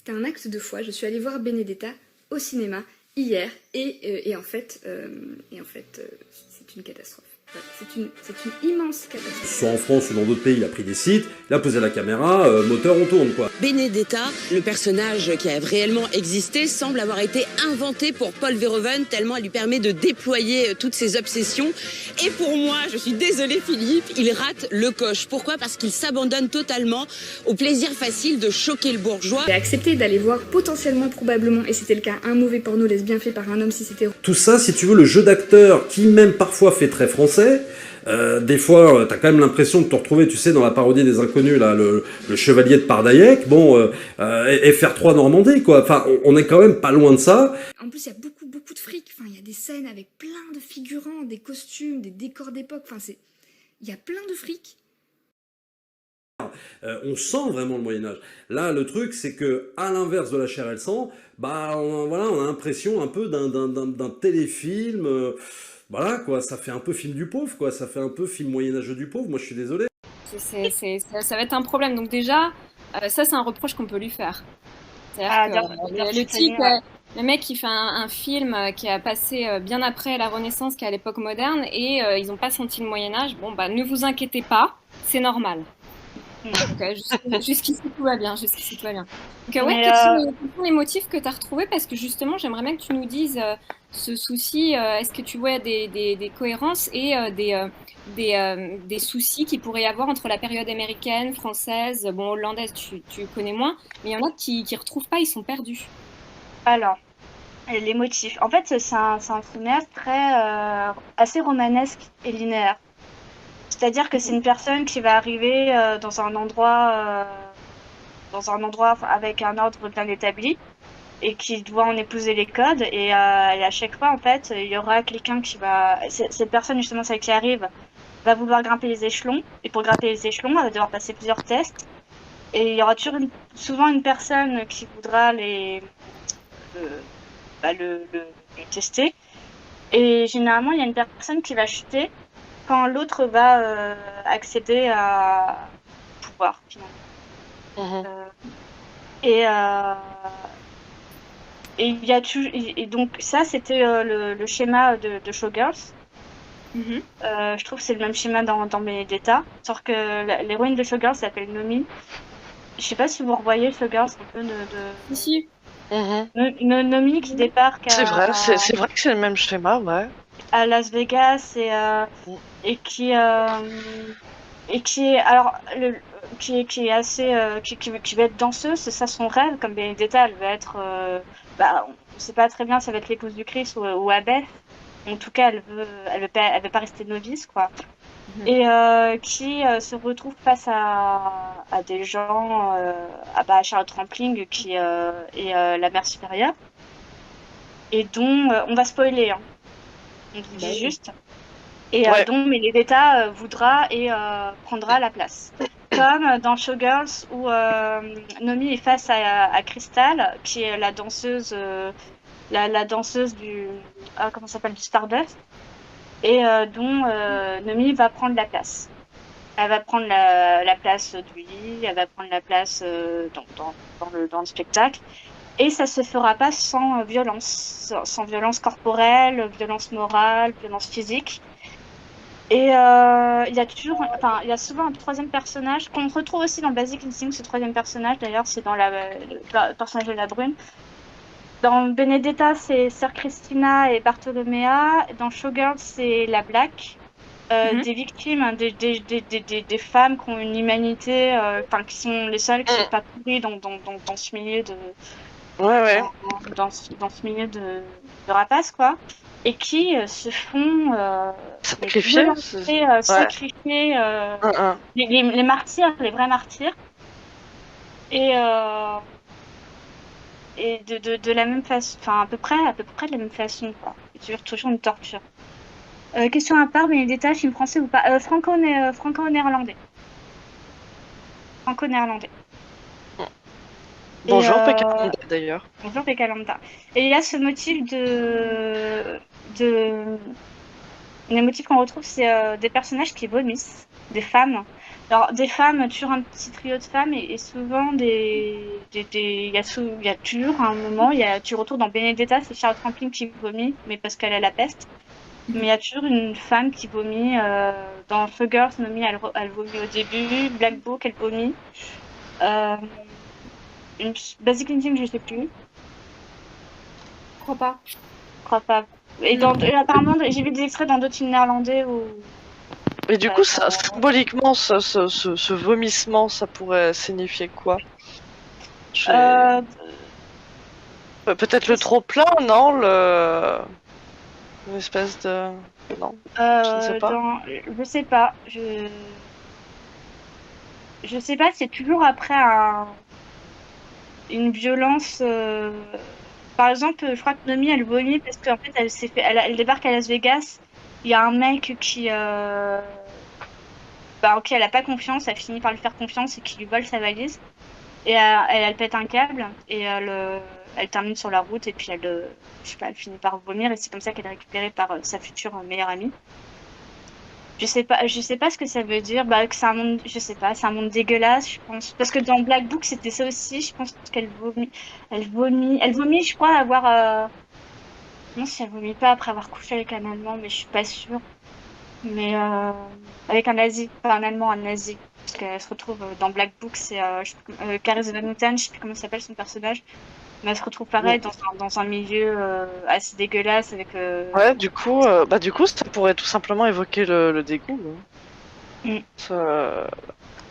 C'était un acte de foi. Je suis allée voir Benedetta au cinéma hier et en fait, c'est une catastrophe. Voilà, c'est une immense catastrophe. Soit en France ou dans d'autres pays, il a pris des sites, il a posé la caméra, moteur, on tourne quoi. Benedetta, le personnage qui a réellement existé, semble avoir été inventé pour Paul Verhoeven, tellement elle lui permet de déployer toutes ses obsessions. Et pour moi, je suis désolée Philippe, il rate le coche. Pourquoi ? Parce qu'il s'abandonne totalement au plaisir facile de choquer le bourgeois. J'ai accepté d'aller voir potentiellement, probablement, et c'était le cas, un mauvais porno lesbien fait par un homme cis hétéro. Tout ça, si tu veux, le jeu d'acteur qui même parfois fait très français, des fois, t'as quand même l'impression de te retrouver, tu sais, dans la parodie des Inconnus, là, le chevalier de Pardaillec, bon, FR3 Normandie, quoi. Enfin, on est quand même pas loin de ça. En plus, il y a beaucoup de fric. Enfin, il y a des scènes avec plein de figurants, des costumes, des décors d'époque. Enfin, il y a plein de fric. On sent vraiment le Moyen-Âge. Là, le truc, c'est que, à l'inverse de La Chair et le sang, bah, on a l'impression un peu d'un téléfilm. Voilà, quoi, ça fait un peu film du pauvre, quoi. Ça fait un peu film moyenâgeux du pauvre. Moi, je suis désolé. Ça va être un problème. Donc déjà, ça, c'est un reproche qu'on peut lui faire. C'est-à-dire que le type, le mec qui fait un film qui a passé bien après la Renaissance qu'à l'époque moderne, et ils n'ont pas senti le Moyen-Âge, bon, bah, ne vous inquiétez pas, c'est normal. Donc, jusqu'ici tout va bien, jusqu'ici tout va bien. Donc ouais, quels sont les motifs que tu as retrouvés? Parce que justement, j'aimerais bien que tu nous dises ce souci, est-ce que tu vois des cohérences et des soucis qu'il pourrait y avoir entre la période américaine, française, bon, hollandaise, tu connais moins, mais il y en a qui retrouvent pas, ils sont perdus. Alors, les motifs. En fait, c'est un cinéaste assez romanesque et linéaire. C'est-à-dire que c'est une personne qui va arriver dans un endroit avec un ordre bien établi et qui doit en épouser les codes. Et à chaque fois, en fait, il y aura quelqu'un qui va... Cette personne, justement, celle qui arrive, va vouloir grimper les échelons. Et pour grimper les échelons, elle va devoir passer plusieurs tests. Et il y aura toujours souvent une personne qui voudra le tester. Et généralement, il y a une personne qui va chuter quand l'autre va accéder à pouvoir, finalement. Et il y a toujours, et donc ça, c'était le schéma de Showgirls. Je trouve que c'est le même schéma dans Benedetta. Sauf que l'héroïne de Showgirls s'appelle Nomi. Je sais pas si vous revoyez Showgirls un peu de... Si. Nomi qui débarque à... C'est vrai que c'est le même schéma, ouais. À Las Vegas et qui est alors qui est assez qui va être danseuse, c'est ça son rêve. Comme Benedetta, elle va être on sait pas très bien si ça va être l'épouse du Christ ou Abbesse. En tout cas, elle veut pas rester novice, quoi. Et qui se retrouve face à des gens à Charlotte Rampling qui est la mère supérieure et dont on va spoiler, hein. On vous dit juste. Et dont Benedetta voudra et prendra la place. Comme dans Showgirls où Nomi est face à Crystal, qui est la danseuse, la danseuse du comment ça s'appelle, du Stardust, et dont Nomi va prendre la place. Elle va prendre la place de lui, elle va prendre la place dans le spectacle. Et ça se fera pas sans violence corporelle, violence morale, violence physique. Et il y a souvent un troisième personnage qu'on retrouve aussi dans Basic Instinct. Ce troisième personnage, d'ailleurs, c'est dans le personnage de la brune. Dans Benedetta, c'est Sœur Christina et Bartolomea. Dans Showgirls, c'est la Black. Des victimes, hein, des femmes qui ont une humanité, qui sont les seules qui sont pas pourries dans ce milieu de... Dans ce milieu de rapaces, quoi, et qui se font sacrifier, les martyrs, les vrais martyrs, et de la même façon, enfin à peu près de la même façon, quoi. C'est toujours une torture. Question à part, Benedetta, film français ou pas? Franco-néerlandais. Franco-néerlandais. Bonjour Pécalanda d'ailleurs. Bonjour Pécalanda. Et il y a ce motif les motifs qu'on retrouve, c'est des personnages qui vomissent, des femmes Alors, des femmes, toujours un petit trio de femmes, et souvent il y a toujours un moment, tu retournes dans Benedetta, c'est Charlotte Rampling qui vomit, mais parce qu'elle a la peste. Mais il y a toujours une femme qui vomit. Dans Fuggers, Nomi, elle vomit au début. Black Book, elle vomit. Basic Instinct, je sais plus. Je crois pas. Je crois pas. Et apparemment, j'ai vu des extraits dans d'autres films néerlandais où. Et du coup, symboliquement, ce vomissement, ça pourrait signifier quoi? Peut-être le trop-plein, non? Une espèce de... Non, je ne sais pas. Je sais pas. Je sais pas, c'est toujours après une violence... Par exemple, je crois que Nomi, elle vomit parce qu'en fait, elle débarque à Las Vegas. Il y a un mec qui... ok, elle a pas confiance, elle finit par lui faire confiance et qui lui vole sa valise. Et elle pète un câble et elle termine sur la route et puis je sais pas, elle finit par vomir et c'est comme ça qu'elle est récupérée par sa future meilleure amie. Je sais pas ce que ça veut dire, que c'est un monde, je sais pas, c'est un monde dégueulasse, je pense. Parce que dans Black Book, c'était ça aussi, je pense qu'elle vomit. Elle vomit, je crois, non, si elle vomit pas après avoir couché avec un Allemand, mais je suis pas sûre. Mais avec un nazi, pas un Allemand, un nazi. Parce qu'elle se retrouve dans Black Book, c'est Caris Van Houten, je sais plus comment s'appelle son personnage. Mais elle se retrouve pareil dans un milieu assez dégueulasse avec. Ouais, du coup, ça pourrait tout simplement évoquer le dégoût.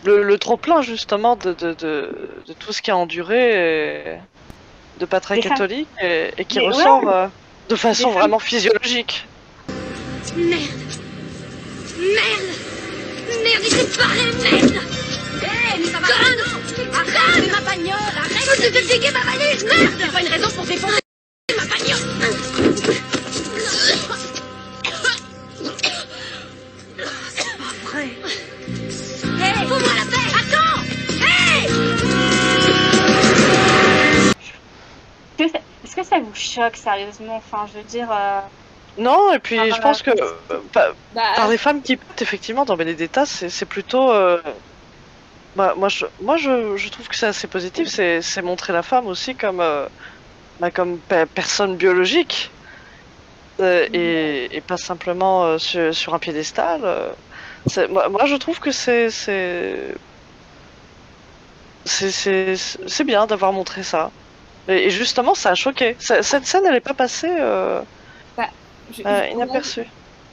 Le trop-plein, justement, de tout ce qui a enduré, et de pas très catholique, et qui ressort de façon vraiment physiologique. Merde, il s'est barré, merde. Hé, mais ça va pas, non. Arrête, mais ma bagnole, arrête de déguer ma valise, merde. C'est pas une raison pour défoncer ma bagnole. C'est pas vrai. Hé, fous-moi la paix, attends. Hé. Est-ce que ça vous choque, sérieusement? Enfin, je veux dire... Non, et puis je pense que par les femmes qui pètent, effectivement, dans Benedetta, c'est plutôt... moi, je trouve que c'est assez positif, c'est montrer la femme aussi comme, comme personne biologique, et pas simplement sur un piédestal. Moi, je trouve que c'est bien d'avoir montré ça. Et justement, ça a choqué. Cette scène, elle n'est pas passée... inaperçu.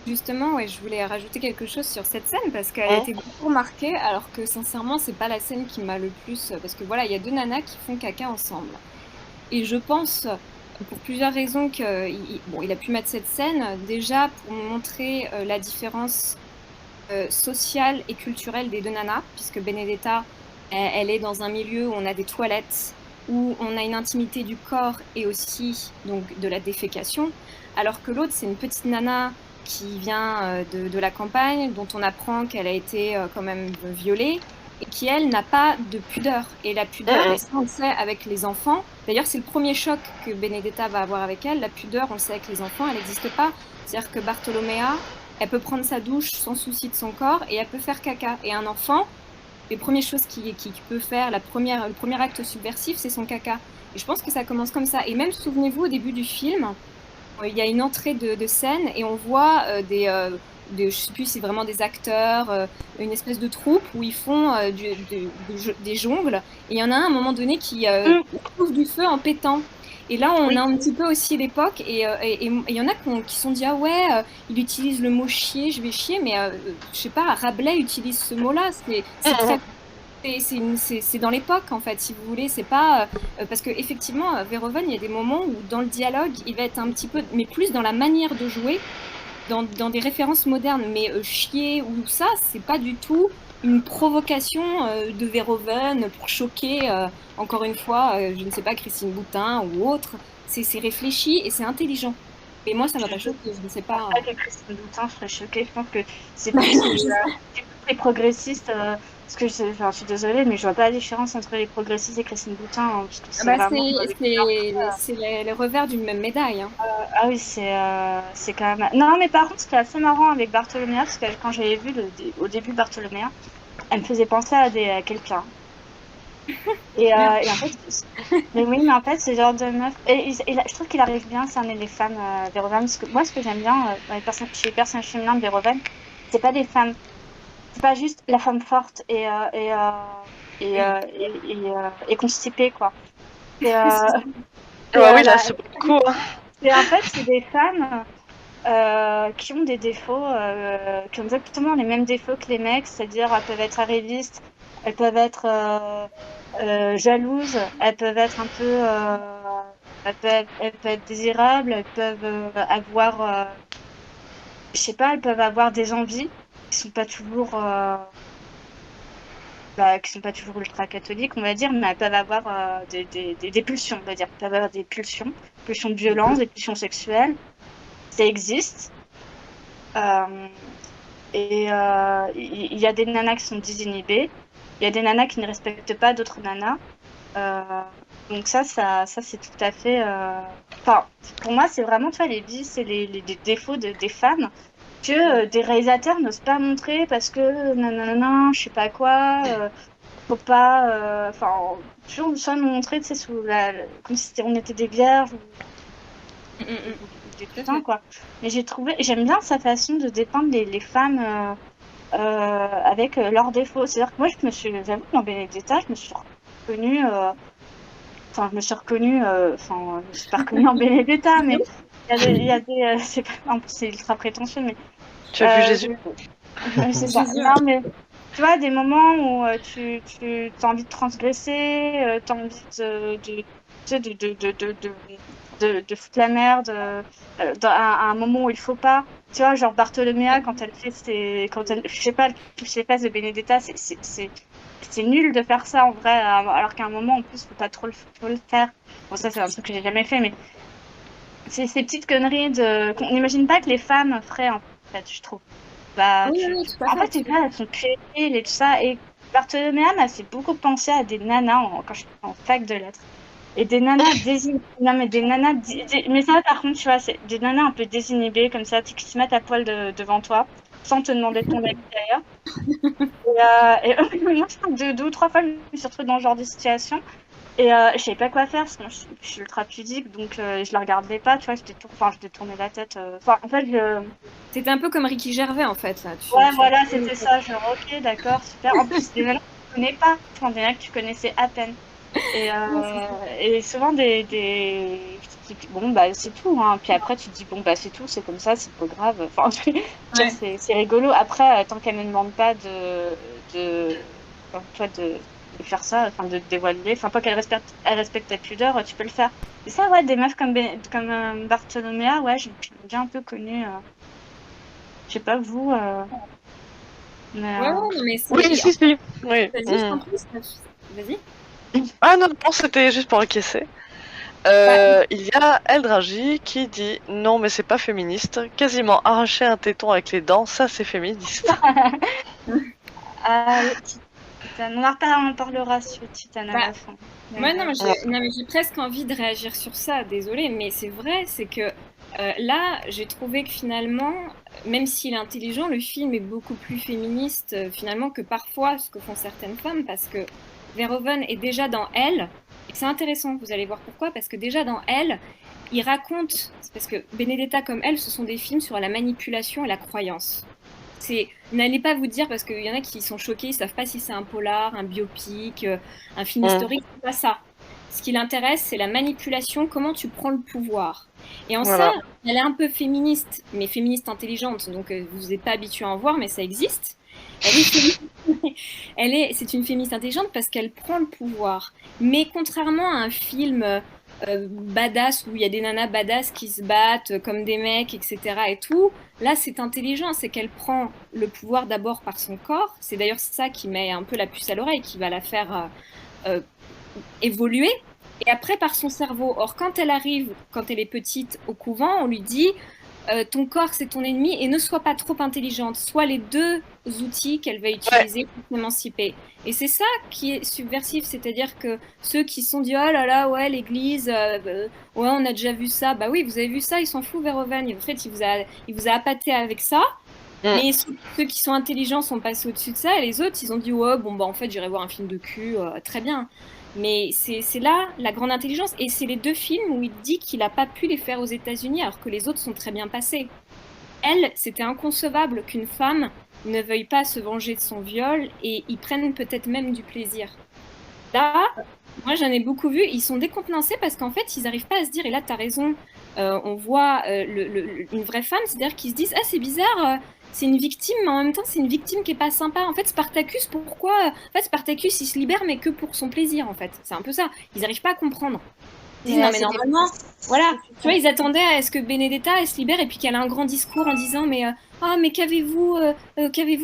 Justement, ouais, je voulais rajouter quelque chose sur cette scène parce qu'elle a été beaucoup remarquée, alors que sincèrement, c'est pas la scène qui m'a le plus. Parce que voilà, il y a deux nanas qui font caca ensemble. Et je pense, pour plusieurs raisons, il a pu mettre cette scène, déjà pour montrer la différence sociale et culturelle des deux nanas, puisque Benedetta, elle est dans un milieu où on a des toilettes, où on a une intimité du corps et aussi donc de la défécation. Alors que l'autre, c'est une petite nana qui vient de la campagne, dont on apprend qu'elle a été quand même violée, et qui, elle, n'a pas de pudeur. Et la pudeur, et ça, on le sait avec les enfants. D'ailleurs, c'est le premier choc que Benedetta va avoir avec elle. La pudeur, on le sait avec les enfants, elle n'existe pas. C'est-à-dire que Bartolomea, elle peut prendre sa douche sans souci de son corps, et elle peut faire caca. Et un enfant, les premières choses qu'il peut faire, le premier acte subversif, c'est son caca. Et je pense que ça commence comme ça. Et même, souvenez-vous, au début du film... Il y a une entrée de scène et on voit je sais plus si c'est vraiment des acteurs, une espèce de troupe où ils font des jongles. Et il y en a un à un moment donné qui trouve du feu en pétant. Et là, on a un petit peu aussi l'époque. Et il y en a qui se sont dit, ah ouais, il utilise le mot chier, je vais chier. Mais je sais pas, Rabelais utilise ce mot-là. C'est très... C'est dans l'époque en fait, si vous voulez, c'est pas parce que effectivement, Verhoeven, il y a des moments où dans le dialogue, il va être un petit peu, mais plus dans la manière de jouer, dans des références modernes, mais chier ou ça, c'est pas du tout une provocation de Verhoeven pour choquer, encore une fois, je ne sais pas, Christine Boutin ou autre. C'est réfléchi et c'est intelligent. Et moi, ça m'a pas choqué, je ne sais pas. Pas que Christine Boutin serait choquée, je pense que c'est plus les progressistes. Parce que je suis désolée, mais je vois pas la différence entre les progressistes et Christine Boutin. Hein, c'est le revers d'une même médaille. Hein. Ah oui, c'est quand même... Non, mais par contre, ce qui est assez marrant avec Bartolomea, parce que quand j'avais vu au début Bartolomea, elle me faisait penser à quelqu'un. Et en fait, mais oui, mais en fait, ce genre de meuf, je trouve qu'il arrive bien à cerner les femmes, Verhoeven, parce que moi, ce que j'aime bien chez les personnages féminins de Verhoeven, c'est pas des femmes, c'est pas juste la femme forte et constipée, quoi. Oui, là, c'est beaucoup. Et en fait, c'est des femmes qui ont des défauts, qui ont exactement les mêmes défauts que les mecs, c'est-à-dire elles peuvent être arrivistes, elles peuvent être jalouses, elles peuvent être un peu, elles peuvent être désirables, elles peuvent avoir, je sais pas, elles peuvent avoir des envies qui sont pas toujours, qui sont pas toujours ultra catholiques, on va dire, mais elles peuvent avoir des pulsions, on va dire, elles peuvent avoir des pulsions de violence, des pulsions sexuelles. Ça existe. Il y a des nanas qui sont désinhibées. Il y a des nanas qui ne respectent pas d'autres nanas. Donc ça c'est tout à fait... Enfin, pour moi, c'est vraiment, tu vois, les vices et les défauts des femmes que des réalisateurs n'osent pas montrer parce que nanana, je sais pas quoi, faut pas... Enfin, toujours soit nous montrer, tu sais, comme si on était des vierges ou... des putains, quoi. Mais j'aime bien sa façon de dépeindre les femmes avec leurs défauts. C'est-à-dire que moi, j'avoue, dans Benedetta, je me suis reconnue, je me suis pas reconnue en Benedetta, mais il y a des c'est ultra prétentieux, mais... Tu as vu Jésus? C'est ça. Non, mais tu vois, des moments où tu as envie de transgresser, tu as envie de foutre la merde à un moment où il faut pas. Tu vois, genre Bartholoméa, quand elle fait je sais pas, touche les fesses de Benedetta, c'est nul de faire ça en vrai, alors qu'à un moment, en plus, faut pas trop le faire. Bon, ça, c'est un truc que j'ai jamais fait, mais c'est ces petites conneries qu'on n'imagine pas que les femmes feraient, en fait, je trouve. En fait, elles sont puériles et tout ça. Et Bartholoméa m'a fait beaucoup penser à des nanas quand j'étais en fac de lettres. Et des nanas désinhibées. Non, mais des nanas. Mais ça, par contre, tu vois, c'est des nanas un peu désinhibées, comme ça, qui se mettent à poil devant toi, sans te demander ton avis d'ailleurs. Et moi, je crois que 2 ou 3 fois, je me suis retrouvée dans ce genre de situation. Et je savais pas quoi faire, parce que moi, je suis ultra pudique, donc je la regardais pas, tu vois, je détournais la tête. En fait, C'était un peu comme Ricky Gervais, en fait, là. Voilà, c'était ça, genre, ok, d'accord, super. En plus, des nanas que tu connais pas, enfin, des nanas que tu connaissais à peine. Et souvent, bon, bah, c'est tout, hein. Puis après, tu te dis, bon, bah, c'est tout, c'est comme ça, c'est pas grave. Enfin, c'est rigolo. Après, tant qu'elle ne me demande pas de faire ça, enfin de dévoiler, enfin pas qu'elle respecte ta pudeur, tu peux le faire. Et ça, ouais, des meufs comme Bartholoméa, ouais, j'ai bien un peu connu. Je sais pas vous. Mais, mais oui, si. Oui. Vas-y. Ah non, c'était juste pour encaisser. Il y a Eldragi qui dit non, mais c'est pas féministe. Quasiment arracher un téton avec les dents, ça c'est féministe. On en parlera sur Titane à la fin. Ouais, non, mais j'ai presque envie de réagir sur ça, désolée, mais c'est vrai, c'est que là, j'ai trouvé que finalement, même s'il est intelligent, le film est beaucoup plus féministe finalement que parfois ce que font certaines femmes, parce que Verhoeven est déjà dans Elle, et c'est intéressant, vous allez voir pourquoi, parce que déjà dans Elle, il raconte, parce que Benedetta comme Elle, ce sont des films sur la manipulation et la croyance. N'allez pas vous dire, parce qu'il y en a qui sont choqués, ils savent pas si c'est un polar, un biopic, un film historique, c'est pas ça. Ce qui l'intéresse, c'est la manipulation, comment tu prends le pouvoir. Et en ça, elle est un peu féministe, mais féministe intelligente, donc vous n'êtes pas habitué à en voir, mais ça existe. C'est une féministe intelligente parce qu'elle prend le pouvoir. Mais contrairement à un film badass où il y a des nanas badass qui se battent comme des mecs, etc. et tout, là c'est intelligent, c'est qu'elle prend le pouvoir d'abord par son corps. C'est d'ailleurs ça qui met un peu la puce à l'oreille, qui va la faire évoluer. Et après par son cerveau. Or quand elle arrive, quand elle est petite au couvent, on lui dit ton corps c'est ton ennemi et ne sois pas trop intelligente, sois les deux outils qu'elle va utiliser pour s'émanciper. Et c'est ça qui est subversif, c'est-à-dire que ceux qui se sont dit oh là là ouais l'église, ouais on a déjà vu ça, bah oui vous avez vu ça, il s'en fout Verhoeven, en fait il vous a appâté avec ça Mais ceux qui sont intelligents sont passés au-dessus de ça, et les autres, ils ont dit ouais, bon bah en fait j'irai voir un film de cul, très bien. Mais c'est là la grande intelligence, et c'est les 2 films où il dit qu'il n'a pas pu les faire aux États-Unis alors que les autres sont très bien passés. Elle, c'était inconcevable qu'une femme ne veuille pas se venger de son viol et y prenne peut-être même du plaisir. Là, moi j'en ai beaucoup vu, ils sont décontenancés parce qu'en fait ils n'arrivent pas à se dire, et là tu as raison, on voit une vraie femme, c'est-à-dire qu'ils se disent ah c'est bizarre, c'est une victime, mais en même temps c'est une victime qui est pas sympa. En fait Spartacus, pourquoi en fait Spartacus il se libère mais que pour son plaisir en fait, c'est un peu ça, ils n'arrivent pas à comprendre. Ils disent, non mais normalement, voilà, tu vois, ils attendaient à ce que Benedetta elle se libère et puis qu'elle a un grand discours en disant mais ah mais qu'avez-vous,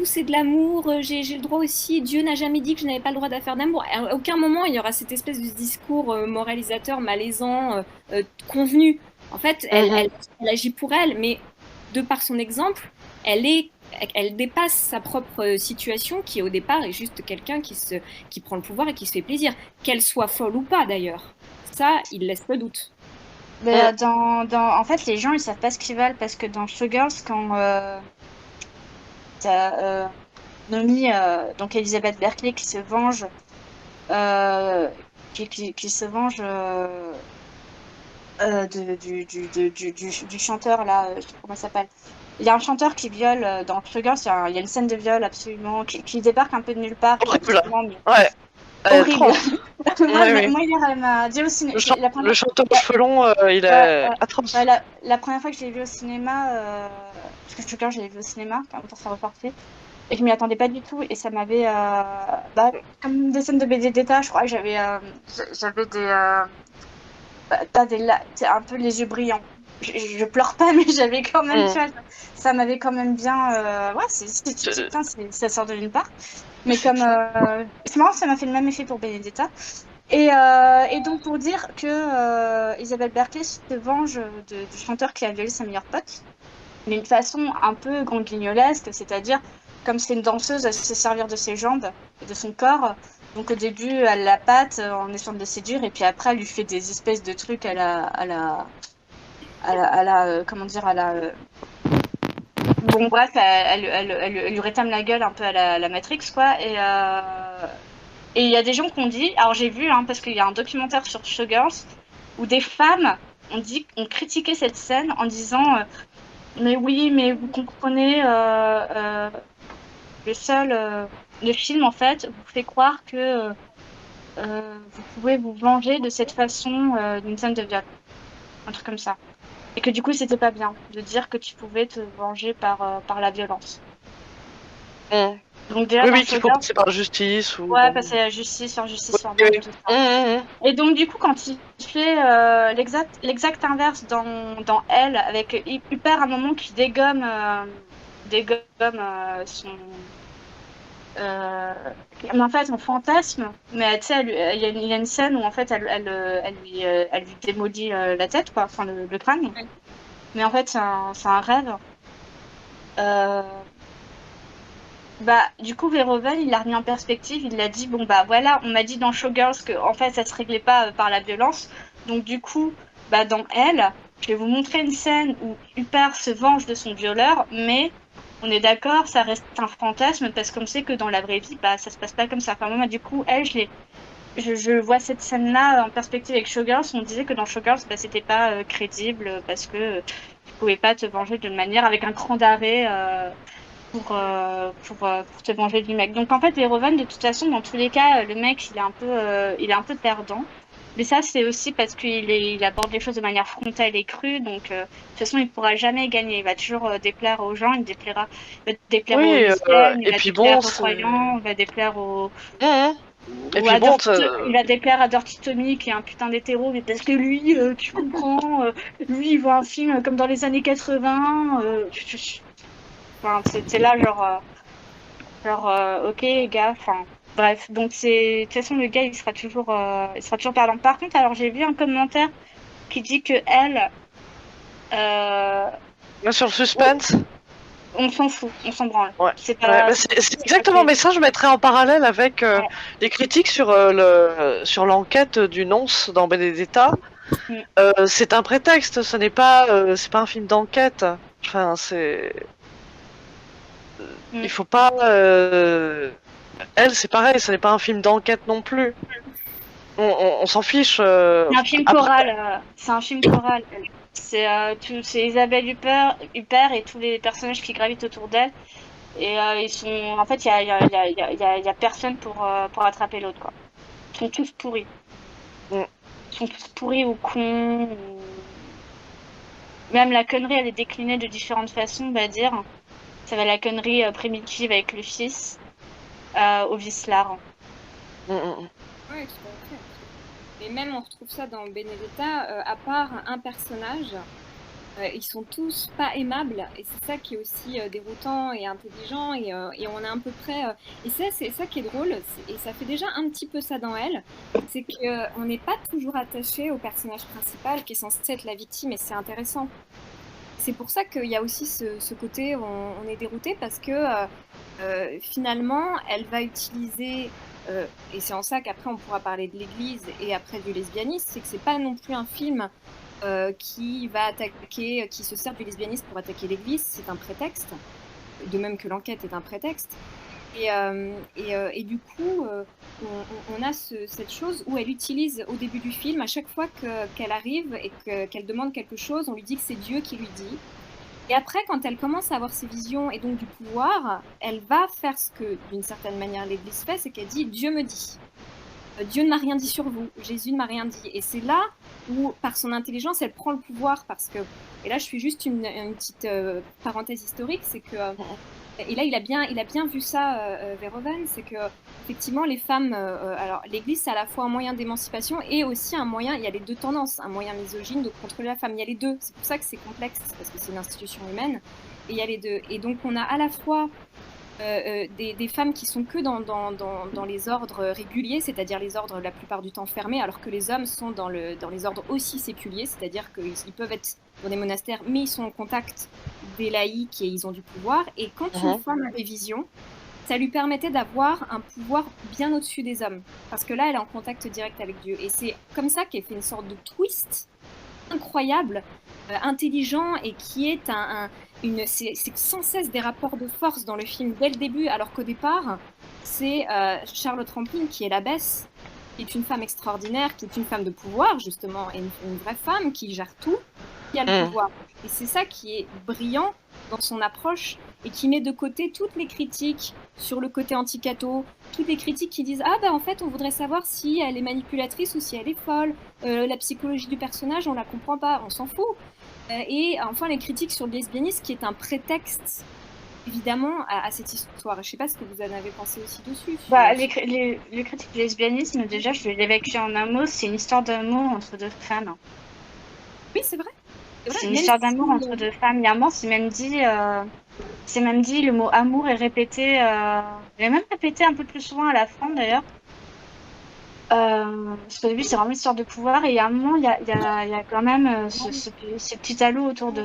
c'est de l'amour, j'ai le droit aussi, Dieu n'a jamais dit que je n'avais pas le droit d'affaire d'amour. À aucun moment il y aura cette espèce de discours moralisateur, malaisant, convenu. En fait, elle agit pour elle, mais de par son exemple, elle dépasse sa propre situation qui au départ est juste quelqu'un qui prend le pouvoir et qui se fait plaisir, qu'elle soit folle ou pas d'ailleurs. Ça, il laisse le doute. Mais en fait, les gens, ils savent pas ce qu'ils veulent parce que dans Showgirls, quand t'as Nomi, donc Elizabeth Berkley, qui se venge, qui se venge du chanteur là, je sais pas comment ça s'appelle. Il y a un chanteur qui viole dans Showgirls, il y a une scène de viol absolument qui débarque un peu de nulle part. Ouais. Horrible. Moi, hier, elle m'a dit au cinéma. Le chanteur aux cheveux longs, il est atroce. La première fois que je l'ai vu au cinéma, parce que Showgirls, je l'ai vu au cinéma, quand ça ressortait, et je m'y attendais pas du tout, et ça m'avait, comme des scènes de Benedetta, je crois que j'avais un peu les yeux brillants. Je pleure pas, mais j'avais quand même, ça m'avait quand même bien, ça sort de nulle part. Mais comme c'est marrant, ça m'a fait le même effet pour Benedetta. Et donc pour dire que Isabelle Berkley se venge du chanteur qui a violé sa meilleure pote, mais d'une façon un peu grand guignolesque, c'est-à-dire comme c'est une danseuse, elle sait se servir de ses jambes et de son corps. Donc au début, elle la pâte en essayant de le séduire, et puis après, elle lui fait des espèces de trucs Bon, bref, elle lui rétame la gueule un peu à la Matrix, quoi. Et il y a des gens qui ont dit, alors j'ai vu, parce qu'il y a un documentaire sur Showgirls, où des femmes ont critiqué cette scène en disant mais oui, mais vous comprenez, le film, en fait, vous fait croire que vous pouvez vous venger de cette façon d'une scène de viol. Un truc comme ça. Et que du coup, c'était pas bien de dire que tu pouvais te venger par la violence. Donc déjà, oui, qu'il faut passer par la justice. Ouais, passer à la justice, faire justice, faire bien, tout ça. Et donc du coup, quand il fait l'exact inverse dans Elle, avec Hyper à un moment qui dégomme son... mais en fait, on fantasme, mais tu sais, il y a une scène où en fait, elle lui démolit la tête, quoi, enfin le crâne. Mais en fait, c'est un rêve. Du coup, Verhoeven, il l'a remis en perspective, il l'a dit, bon bah voilà, on m'a dit dans Showgirls que en fait, ça se réglait pas par la violence. Donc du coup, dans Elle, je vais vous montrer une scène où Hyper se venge de son violeur, mais on est d'accord, ça reste un fantasme parce qu'on sait que dans la vraie vie, ça se passe pas comme ça. Enfin, moi, du coup, Elle, je vois cette scène-là en perspective avec Showgirls. On disait que dans Showgirls, c'était pas crédible parce que tu pouvais pas te venger d'une manière avec un cran d'arrêt pour te venger du mec. Donc en fait, Verhoeven, de toute façon, dans tous les cas, le mec, il est un peu perdant. Mais ça, c'est aussi parce qu'il aborde les choses de manière frontale et crue. Donc, de toute façon, il ne pourra jamais gagner. Il va toujours déplaire aux gens. Il va déplaire aux lycéennes, il va déplaire aux croyants, il va déplaire aux... il va déplaire à Dirty Tommy, qui est un putain d'hétéro, mais parce que lui, tu comprends, lui, il voit un film comme dans les années 80. Enfin, c'est là, ok, gars, enfin... Bref, donc de toute façon le gars il sera toujours perdant. Par contre, alors j'ai vu un commentaire qui dit que Elle sur le suspense, on s'en fout, on s'en branle. Ouais. C'est exactement, mais ça je mettrais en parallèle avec les critiques sur l'enquête du nonce dans Benedetta. C'est un prétexte, ce n'est pas c'est pas un film d'enquête. Enfin, Il faut pas... Elle, c'est pareil, ce n'est pas un film d'enquête non plus. On s'en fiche. C'est un film choral. C'est un film choral. C'est Isabelle Huppert et tous les personnages qui gravitent autour d'elle. Et ils sont... En fait, il y a personne pour attraper l'autre, quoi. Ils sont tous pourris. Ils sont tous pourris ou cons. Même la connerie, elle est déclinée de différentes façons, on va dire. Ça va la connerie primitive avec le fils, au vicelard. Oui, tout à fait. Et même on retrouve ça dans Benedetta, à part un personnage, ils sont tous pas aimables, et c'est ça qui est aussi déroutant et intelligent, et on a à peu près... et c'est ça qui est drôle, et ça fait déjà un petit peu ça dans elle, c'est qu'on n'est pas toujours attaché au personnage principal qui est censé être la victime, et c'est intéressant. C'est pour ça qu'il y a aussi ce côté où on est dérouté, parce que finalement, elle va utiliser... et c'est en ça qu'après on pourra parler de l'église et après du lesbianisme, c'est que c'est pas non plus un film qui se sert du lesbianisme pour attaquer l'église, c'est un prétexte, de même que l'enquête est un prétexte. Et du coup, on a cette chose où elle utilise au début du film, à chaque fois qu'elle arrive et qu'elle demande quelque chose, on lui dit que c'est Dieu qui lui dit. Et après, quand elle commence à avoir ses visions et donc du pouvoir, elle va faire ce que, d'une certaine manière, l'Église fait, c'est qu'elle dit « Dieu me dit ». Dieu ne m'a rien dit sur vous, Jésus ne m'a rien dit. Et c'est là où, par son intelligence, elle prend le pouvoir, parce que, et là je fais juste une petite parenthèse historique, c'est que, et là il a bien vu ça, Verhoeven, c'est que effectivement les femmes, alors l'église c'est à la fois un moyen d'émancipation et aussi un moyen, il y a les deux tendances, un moyen misogyne de contrôler la femme, il y a les deux, c'est pour ça que c'est complexe, parce que c'est une institution humaine, et il y a les deux. Et donc on a à la fois des femmes qui sont que dans les ordres réguliers, c'est-à-dire les ordres la plupart du temps fermés, alors que les hommes sont dans les ordres aussi séculiers, c'est-à-dire qu'ils peuvent être dans des monastères, mais ils sont en contact des laïcs et ils ont du pouvoir. Et quand une femme a des visions, ça lui permettait d'avoir un pouvoir bien au-dessus des hommes, parce que là, elle est en contact direct avec Dieu. Et c'est comme ça qu'elle fait une sorte de twist incroyable, intelligent, et qui est c'est sans cesse des rapports de force dans le film dès le début, alors qu'au départ, c'est Charlotte Rampling qui est l'abbesse, qui est une femme extraordinaire, qui est une femme de pouvoir, justement, et une vraie femme qui gère tout, qui a le pouvoir. Et c'est ça qui est brillant dans son approche, et qui met de côté toutes les critiques sur le côté anti-catho, toutes les critiques qui disent « Ah ben en fait, on voudrait savoir si elle est manipulatrice ou si elle est folle, la psychologie du personnage, on la comprend pas, on s'en fout. » Et enfin, les critiques sur le lesbianisme, qui est un prétexte, évidemment, à cette histoire. Je sais pas ce que vous en avez pensé aussi dessus. Les critiques du lesbianisme, déjà, je l'ai vécu en un mot, c'est une histoire d'amour entre deux femmes. Oui, c'est vrai. C'est une histoire d'amour entre deux femmes. Il y a un moment, c'est même dit, le mot amour est répété, il est même répété un peu plus souvent à la fin d'ailleurs. Parce qu'au début, c'est vraiment une histoire de pouvoir, et il y a un moment, il y a quand même ce petit halo autour de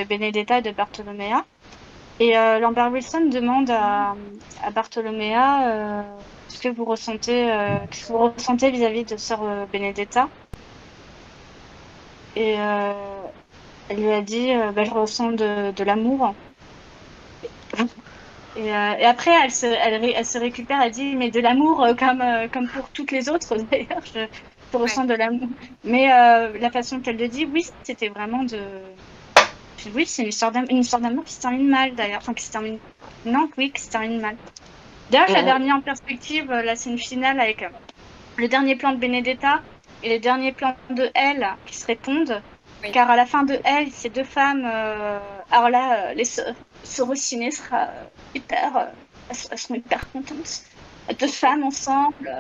Benedetta et de Bartolomea. Et Lambert Wilson demande à Bartolomea ce que vous ressentez vis-à-vis de sœur Benedetta. Et elle lui a dit je ressens de l'amour. Et après, elle se récupère, elle dit mais de l'amour comme pour toutes les autres d'ailleurs, je ressens de l'amour. Mais la façon qu'elle le dit, oui, c'était vraiment oui, c'est une histoire d'amour qui se termine mal d'ailleurs, enfin qui se termine mal. D'ailleurs, je l'avais remis en perspective la scène finale avec le dernier plan de Benedetta et le dernier plan de Elle qui se répondent. Oui. Car à la fin de Elle, ces deux femmes, alors là, les Sorociné sera hyper, elles seront hyper contentes. Deux femmes ensemble,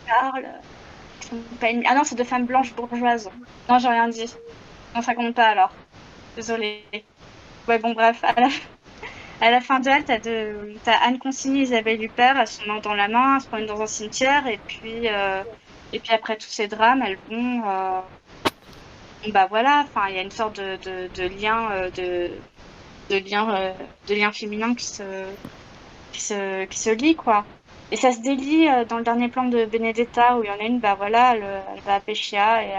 parlent. Ah non, c'est deux femmes blanches bourgeoises. Non, j'ai rien dit. Non, ça compte pas alors. Désolée. Ouais, bon, bref. À la fin de Elle, t'as Anne Consigny et Isabelle Huppert, elles sont main dans la main, elles se prennent dans un cimetière, et puis après tous ces drames, elles vont. Voilà, enfin, il y a une sorte de lien féminin qui se lie, quoi. Et ça se délie dans le dernier plan de Benedetta, où il y en a une, elle va à Pescia et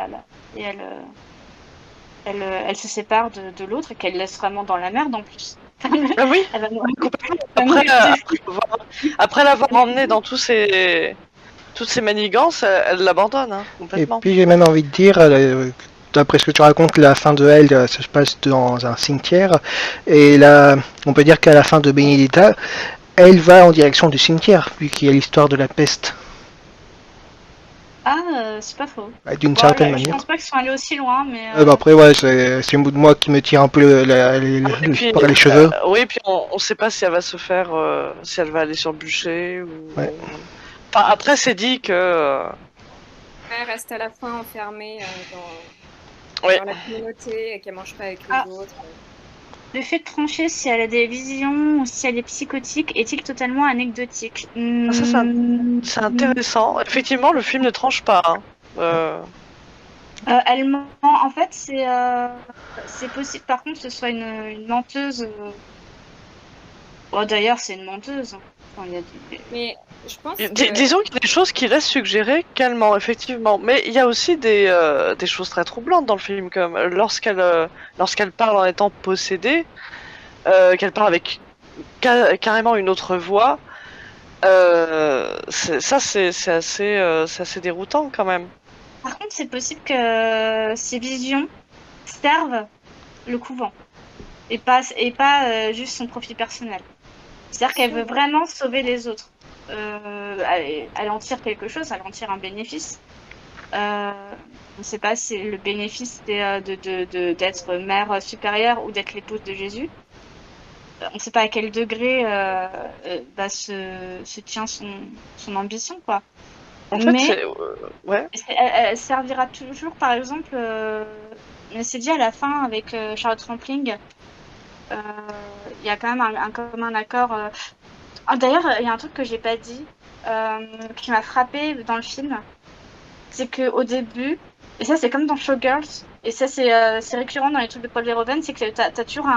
elle se sépare de l'autre, et qu'elle laisse vraiment dans la merde en plus. Ah oui, Elle va nous- complètement. elle va nous- Après l'avoir emmené dans toutes ces manigances, elle l'abandonne, hein, Et complètement. puis j'ai même envie de dire, d'après ce que tu racontes, la fin de Elle, ça se passe dans un cimetière. Et là, on peut dire qu'à la fin de Benedetta, elle va en direction du cimetière, vu qu'il y a l'histoire de la peste. Ah, c'est pas faux. D'une Bon, certaine je manière. pense pas qu'ils sont allés aussi loin, mais. Bah après, ouais, c'est le bout de moi qui me tire un peu Et puis, par les cheveux. oui, puis on sait pas si elle va se faire, si elle va aller sur le bûcher ou. Ouais. Enfin, après, c'est dit que. Elle reste à la fin enfermée Ouais. dans la communauté et qu'elle mange pas avec les Ah. autres. Le fait de trancher si elle a des visions ou si elle est psychotique est-il totalement anecdotique? Ah, ça, c'est intéressant. Effectivement, le film ne tranche pas. Hein. Elle ment. En fait, c'est possible. Par contre, que ce soit une menteuse. Bon, d'ailleurs, c'est une menteuse. Enfin, il y a Mais je pense Disons qu'il y a des choses qui laissent suggérer qu'elle ment, effectivement. Mais il y a aussi des choses très troublantes dans le film, comme lorsqu'elle parle en étant possédée, qu'elle parle avec carrément une autre voix. C'est assez déroutant quand même. Par contre, c'est possible que ces visions servent le couvent et pas juste son profit personnel. C'est-à-dire qu'elle veut vraiment sauver les autres. Elle en tire quelque chose, elle en tire un bénéfice. On ne sait pas si le bénéfice c'est d'être mère supérieure ou d'être l'épouse de Jésus. On ne sait pas à quel degré se tient son ambition, quoi. En fait, Mais ouais. elle servira toujours, par exemple, mais c'est dit à la fin avec Charlotte Rampling, il y a quand même un commun accord. D'ailleurs, il y a un truc que j'ai pas dit, qui m'a frappé dans le film, c'est qu'au début, et ça c'est comme dans Showgirls, et ça c'est récurrent dans les trucs de Paul Verhoeven, c'est que t'as toujours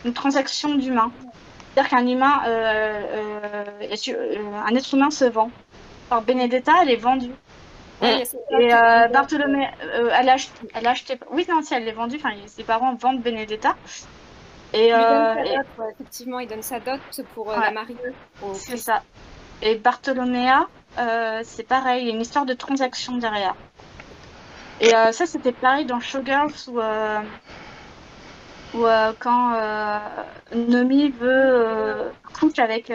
une transaction d'humain. C'est-à-dire qu'un humain, un être humain se vend. Or, Benedetta, elle est vendue. Et Bartholomé, elle a acheté. Oui, non, si elle l'est vendue, enfin, ses parents vendent Benedetta. Et, il donne sa dot, effectivement, il donne sa dot pour la marier. C'est ça. Et Bartholoméa, c'est pareil, il y a une histoire de transaction derrière. Et ça, c'était pareil dans Showgirls où quand Nomi veut couche avec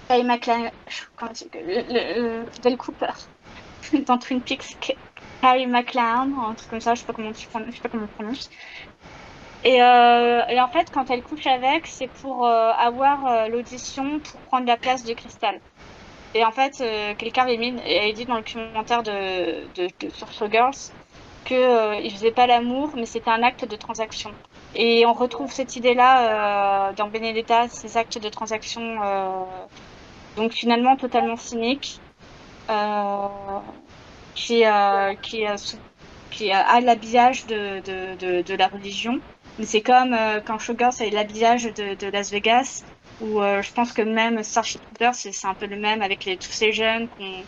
Kay MacLachlan, Del Cooper dans Twin Peaks, Carrie MacLachlan, un truc comme ça, je sais pas comment on prononce. Et en fait, quand elle couche avec, c'est pour avoir l'audition pour prendre la place de Crystal. Et en fait, quelqu'un avait dit dans le commentaire sur Showgirls qu'ils faisaient pas l'amour, mais c'était un acte de transaction. Et on retrouve cette idée-là dans Benedetta, ces actes de transaction, donc finalement totalement cyniques, qui a l'habillage de la religion. Mais c'est comme quand Showgirls avait l'habillage de Las Vegas, où je pense que même Starship Troopers, c'est un peu le même avec tous ces jeunes qu'on...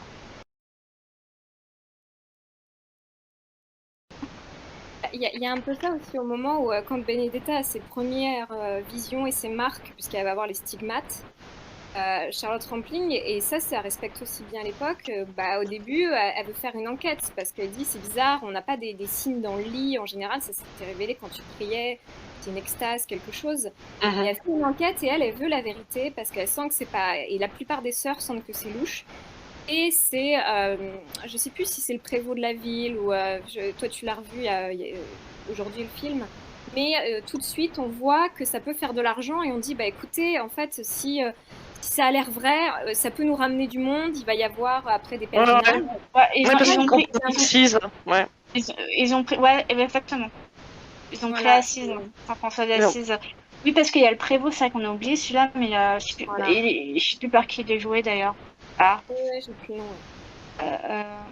Il y a un peu ça aussi au moment où quand Benedetta a ses premières visions et ses marques, puisqu'elle va avoir les stigmates, Charlotte Rampling, et ça respecte aussi bien l'époque, au début elle veut faire une enquête parce qu'elle dit c'est bizarre, on n'a pas des signes dans le lit, en général ça s'était révélé quand tu priais, c'était une extase, quelque chose. Et elle fait une enquête et elle veut la vérité parce qu'elle sent que c'est pas, et la plupart des sœurs sentent que c'est louche. Et c'est, je sais plus si c'est le prévôt de la ville ou toi tu l'as revu aujourd'hui le film, mais tout de suite on voit que ça peut faire de l'argent et on dit bah écoutez en fait si ça a l'air vrai, ça peut nous ramener du monde, il va y avoir après des pèlerinages. Ils ont pris, ouais, exactement. Ils ont pris Assise, Saint-François d'Assise. Oui, parce qu'il y a le prévôt, c'est vrai qu'on a oublié celui-là, mais je sais plus par qui il est joué d'ailleurs. Ah. Ouais, j'ai plus le nom.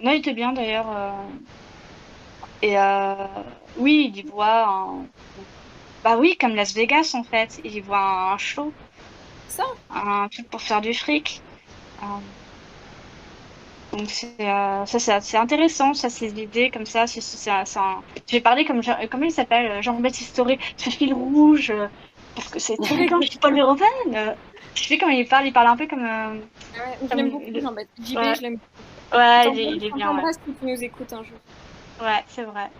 Non, il était bien d'ailleurs. Et oui, il y voit bah oui, comme Las Vegas en fait, il y voit un show. Ça. Un truc pour faire du fric. Donc c'est intéressant, ça, ces idées comme ça. J'ai parlé comment il s'appelle, Jean-Baptiste Toré, ce fil rouge parce que c'est très bien chez Paul Verhoeven. Tu sais quand il parle un peu comme. Ouais, je l'aime beaucoup, Jean-Baptiste. JB, Ouais. je l'aime Ouais, beaucoup. il est bien. Ouais, T'embrasse si tu nous écoutes un jour. ouais c'est vrai.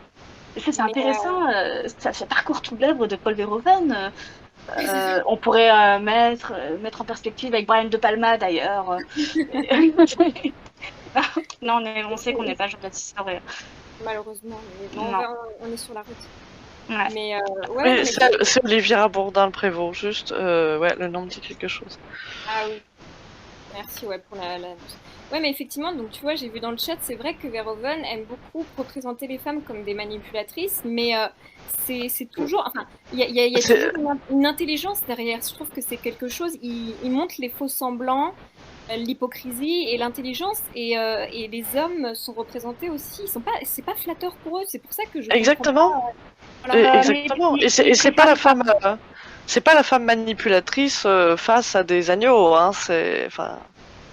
Et ça, c'est Mais, intéressant, ça parcourt toute l'œuvre de Paul Verhoeven. On pourrait mettre en perspective avec Brian De Palma d'ailleurs. Non, on sait qu'on n'est pas Jean-Baptiste Sorel. Malheureusement, mais bon, Non. on est sur la route. Ouais. Mais Mais c'est Olivier Bourdin le prévôt, juste, ouais, le nom me dit quelque chose. Ah oui. Merci, ouais, pour la... Ouais, mais effectivement, donc tu vois, j'ai vu dans le chat, c'est vrai que Verhoeven aime beaucoup représenter les femmes comme des manipulatrices, mais c'est toujours... Enfin, il y a toujours une intelligence derrière. Je trouve que c'est quelque chose... Il montre les faux semblants, l'hypocrisie et l'intelligence, et les hommes sont représentés aussi. C'est pas flatteur pour eux, c'est pour ça que je... Exactement. Exactement. Et c'est pas la femme... c'est pas la femme manipulatrice face à des agneaux, hein.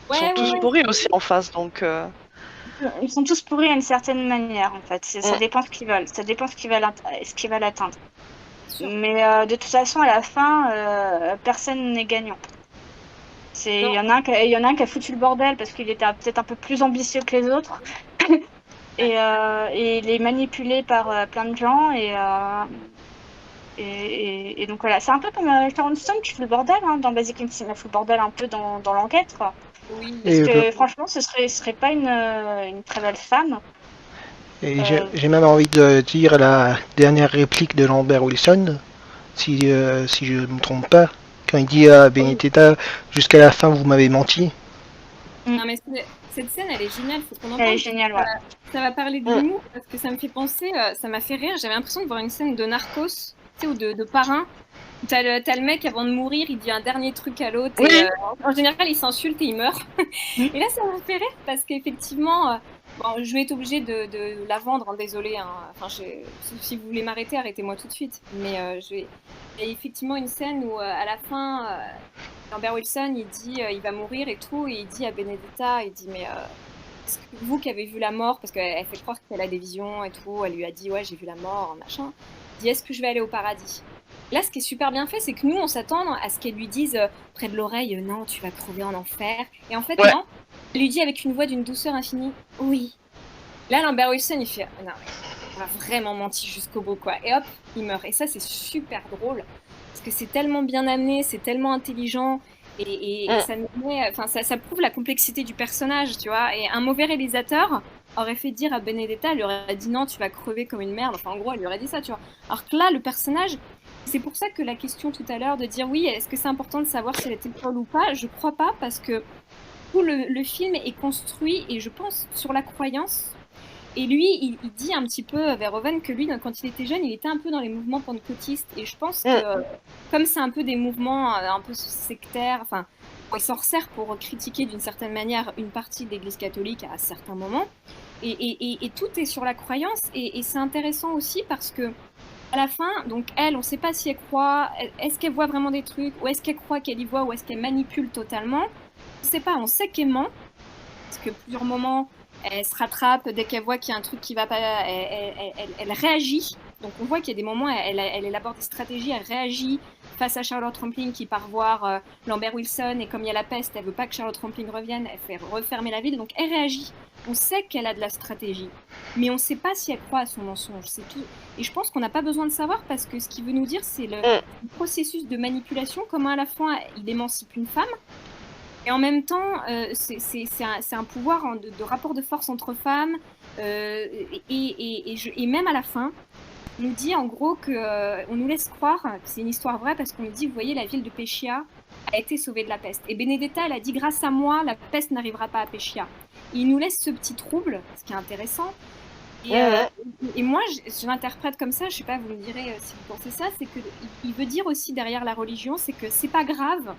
Ils sont tous pourris aussi en face, donc. Ils sont tous pourris à une certaine manière, en fait. Ça dépend ce qu'ils veulent. Ça dépend ce qu'ils veulent atteindre. Mais de toute façon, à la fin, personne n'est gagnant. Il y en a un qui a foutu le bordel parce qu'il était peut-être un peu plus ambitieux que les autres. Et il est manipulé par plein de gens. Et donc voilà, c'est un peu comme Sharon Stone qui fout le bordel dans Basic Instinct. Elle fout le bordel un peu dans l'enquête, quoi. Oui. Parce que franchement, ce serait pas une très belle femme. Et j'ai même envie de dire la dernière réplique de Lambert Wilson, si je ne me trompe pas, quand il dit à Benedetta, jusqu'à la fin vous m'avez menti. Non mais cette scène elle est géniale, faut qu'on en parle. Elle est géniale, ouais. Ça va parler de l'humour parce que ça me fait penser, ça m'a fait rire, j'avais l'impression de voir une scène de Narcos, tu sais, ou de Parrain. T'as le mec avant de mourir, il dit un dernier truc à l'autre. Oui. Et, en général, il s'insulte et il meurt. Et là, ça m'a fait rire parce qu'effectivement, bon, je vais être obligée de la vendre, hein, désolée. Hein. Enfin, si vous voulez m'arrêter, arrêtez-moi tout de suite. Mais il y a effectivement une scène où, à la fin, Lambert Wilson, il dit, il va mourir et tout, et il dit à Benedetta, il dit, mais est-ce que vous qui avez vu la mort, parce qu'elle fait croire qu'elle a des visions et tout, elle lui a dit, ouais, j'ai vu la mort, machin. Il dit, est-ce que je vais aller au paradis? Là, ce qui est super bien fait, c'est que nous, on s'attend à ce qu'elle lui dise près de l'oreille, non, tu vas crever en enfer. Et en fait, non, elle lui dit avec une voix d'une douceur infinie, oui. Là, Lambert Wilson, il fait, non, on a vraiment menti jusqu'au bout, quoi. Et hop, il meurt. Et ça, c'est super drôle, parce que c'est tellement bien amené, c'est tellement intelligent, et ça prouve la complexité du personnage, tu vois. Et un mauvais réalisateur aurait fait dire à Benedetta, elle lui aurait dit non, tu vas crever comme une merde. Enfin, en gros, elle lui aurait dit ça, tu vois. Alors que là, le personnage... C'est pour ça que la question tout à l'heure de dire oui, est-ce que c'est important de savoir si elle était folle ou pas, je crois pas, parce que tout le film est construit, et je pense, sur la croyance. Et lui, il dit un petit peu, Verhoeven, que lui, quand il était jeune, il était un peu dans les mouvements pentecôtistes. Et je pense que, comme c'est un peu des mouvements un peu sectaires, enfin, il s'en resserre pour critiquer d'une certaine manière une partie de l'Église catholique à certains moments. Et tout est sur la croyance, et c'est intéressant aussi parce que à la fin, donc elle, on ne sait pas si elle croit, est-ce qu'elle voit vraiment des trucs, ou est-ce qu'elle croit qu'elle y voit, ou est-ce qu'elle manipule totalement. On ne sait pas, on sait qu'elle ment, parce que plusieurs moments, elle se rattrape, dès qu'elle voit qu'il y a un truc qui va pas, elle réagit. Donc on voit qu'il y a des moments, elle élabore des stratégies, elle réagit face à Charlotte Rampling qui part voir Lambert Wilson, et comme il y a la peste, elle veut pas que Charlotte Rampling revienne, elle fait refermer la ville, donc elle réagit. On sait qu'elle a de la stratégie, mais on ne sait pas si elle croit à son mensonge, c'est tout. Et je pense qu'on n'a pas besoin de savoir, parce que ce qu'il veut nous dire, c'est le processus de manipulation, comment à la fois il émancipe une femme, et en même temps, c'est un pouvoir de rapport de force entre femmes, et même à la fin, on nous dit en gros qu'on nous laisse croire que c'est une histoire vraie, parce qu'on nous dit, vous voyez, la ville de Pescia a été sauvée de la peste. Et Benedetta, elle a dit, grâce à moi, la peste n'arrivera pas à Pescia. Et il nous laisse ce petit trouble, ce qui est intéressant. Et moi, je l'interprète comme ça, je sais pas, vous me direz si vous pensez ça, c'est qu'il veut dire aussi derrière la religion, c'est que c'est pas grave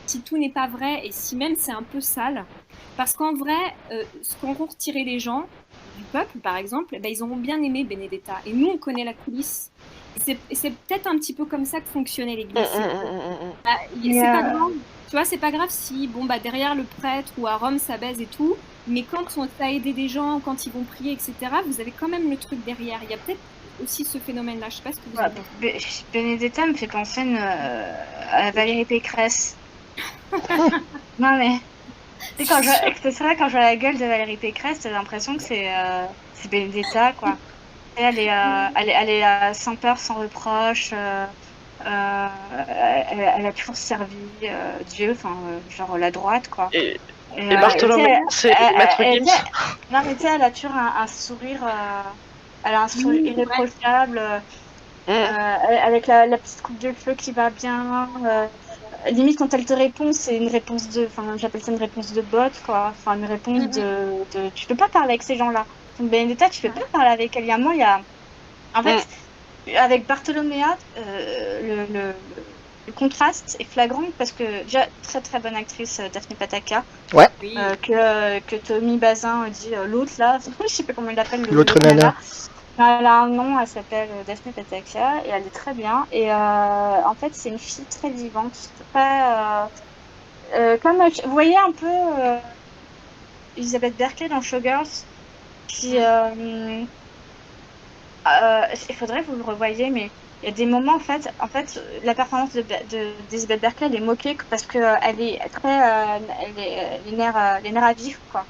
si tout n'est pas vrai, et si même c'est un peu sale. Parce qu'en vrai, ce qu'ont retiré les gens du peuple, par exemple, ben, ils auront bien aimé Benedetta. Et nous, on connaît la coulisse. Et c'est peut-être un petit peu comme ça que fonctionnait l'Église. C'est pas grave. Tu vois, c'est pas grave si, bon, bah, derrière le prêtre ou à Rome, ça baise et tout. Mais quand ça a aidé des gens, quand ils vont prier, etc., vous avez quand même le truc derrière. Il y a peut-être aussi ce phénomène-là. Je sais pas ce que vous en pensez. Benedetta me fait penser à Valérie Pécresse. Non mais c'est vrai, quand je vois la gueule de Valérie Pécresse, j'ai l'impression que c'est Benedetta, quoi. Et elle est sans peur, sans reproche. Elle a toujours servi Dieu, enfin genre la droite, quoi. Et Bartholoméo, c'est Maître Gims. Non mais tu sais, elle a toujours un sourire, elle a un sourire irréprochable, avec la petite coupe de cheveux qui va bien. Limite quand elle te répond, c'est une réponse j'appelle ça une réponse de bot, quoi. Enfin une réponse de tu peux pas parler avec ces gens-là. Donc Benedetta, tu peux pas parler avec elle. En fait, avec Bartholoméa, le contraste est flagrant parce que déjà très très bonne actrice Daphné Pataka. Ouais. Que Tommy Bazin dit l'autre là, je sais pas comment il l'appelle. L'autre nana. Elle a un nom, elle s'appelle Daphné Pataka et elle est très bien. Et en fait, c'est une fille très vivante, très comme vous voyez un peu Elisabeth Berkley dans Showgirls, qui il faudrait que vous le revoyiez, mais il y a des moments en fait la performance d'Elisabeth Berkley, elle est moquée parce que elle est très les nerfs à vif, quoi.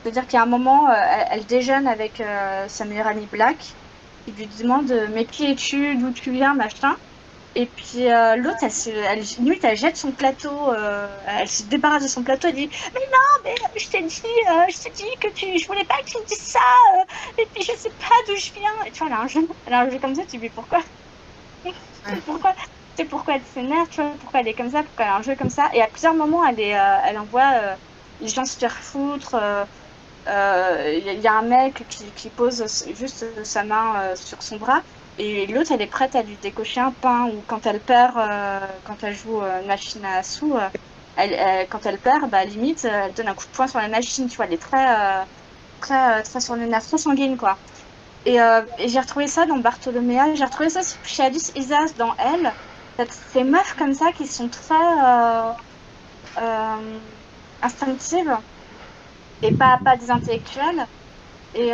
C'est-à-dire qu'il y a un moment, elle déjeune avec sa meilleure amie Black. Il lui demande mais qui es-tu, d'où tu viens, machin. Et puis l'autre, elle jette son plateau, elle se débarrasse de son plateau, elle dit mais non, mais je t'ai dit que je voulais pas que tu me dises ça, et puis je sais pas d'où je viens. Et tu vois, elle a un jeu comme ça, tu dis pourquoi pourquoi elle s'énerve, tu vois, pourquoi elle est comme ça, pourquoi elle a un jeu comme ça. Et à plusieurs moments, elle envoie les gens se faire foutre. Il y a un mec qui pose juste sa main sur son bras et l'autre elle est prête à lui décocher un pain, ou quand elle perd, quand elle joue machine à sous, quand elle perd, bah limite elle donne un coup de poing sur la machine, tu vois, elle est très sur le nerf, très sanguine, quoi. Et j'ai retrouvé ça dans Bartholoméa, j'ai retrouvé ça chez Alice Isas dans Elle, ces meufs comme ça qui sont très instinctives et pas des intellectuels, et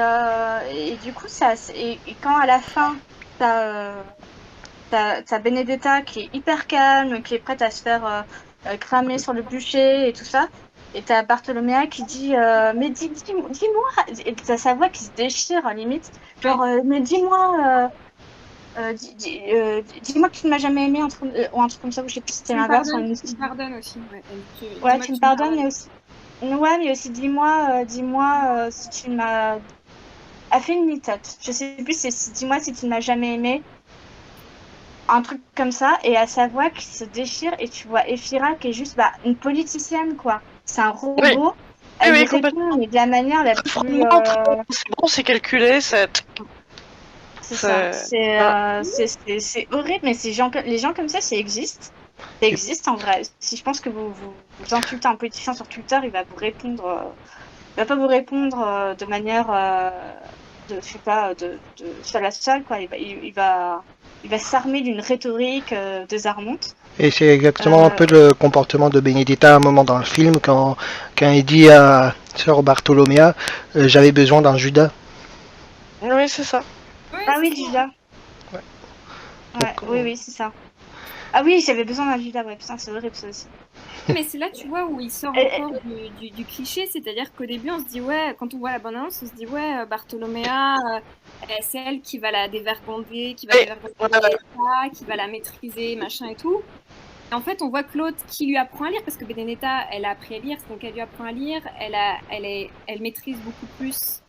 du coup et quand à la fin t'as Benedetta qui est hyper calme, qui est prête à se faire cramer sur le bûcher et tout ça, et t'as Bartholoméa qui dit mais dis-moi, et t'as sa voix qui se déchire limite, genre mais dis-moi dis-moi que tu ne m'as jamais aimé, ou un truc comme ça, ou je sais plus si c'était l'inverse. Tu me pardonnes aussi. Ouais, tu me pardonnes, mais aussi. Ouais, mais aussi dis-moi si tu m'as. A fait une litote. Je sais plus, dis-moi si tu ne m'as jamais aimé. Un truc comme ça, et à sa voix qui se déchire, et tu vois Ephira qui est juste une politicienne, quoi. C'est un robot. Oui. Elle oui, répond, mais de la manière la plus. C'est bon, c'est calculé, c'est ça. C'est horrible, mais les gens comme ça existe. Ça existe en vrai. Si je pense que vous insultez un politicien sur Twitter, il va vous répondre. Il va pas vous répondre de manière je sais pas, de seul à seul, quoi. Il va s'armer d'une rhétorique désarmante. Et c'est exactement un peu le comportement de Benedetta à un moment dans le film quand il dit à Sœur Bartholoméa j'avais besoin d'un Judas. Oui, c'est ça. Ah oui, Judas. Ouais. Donc, oui, c'est ça. Ah oui, j'avais besoin d'un Judas, ouais, putain, c'est horrible ça aussi. Mais c'est là, tu vois, où il sort encore du cliché, c'est-à-dire qu'au début, on se dit, ouais, quand on voit la bande-annonce, on se dit, ouais, Bartholoméa, c'est elle qui va la dévergonder, qui va la maîtriser, machin et tout. Et en fait, on voit que l'autre qui lui apprend à lire, parce que Benedetta, elle a appris à lire, donc elle lui apprend à lire, elle maîtrise beaucoup plus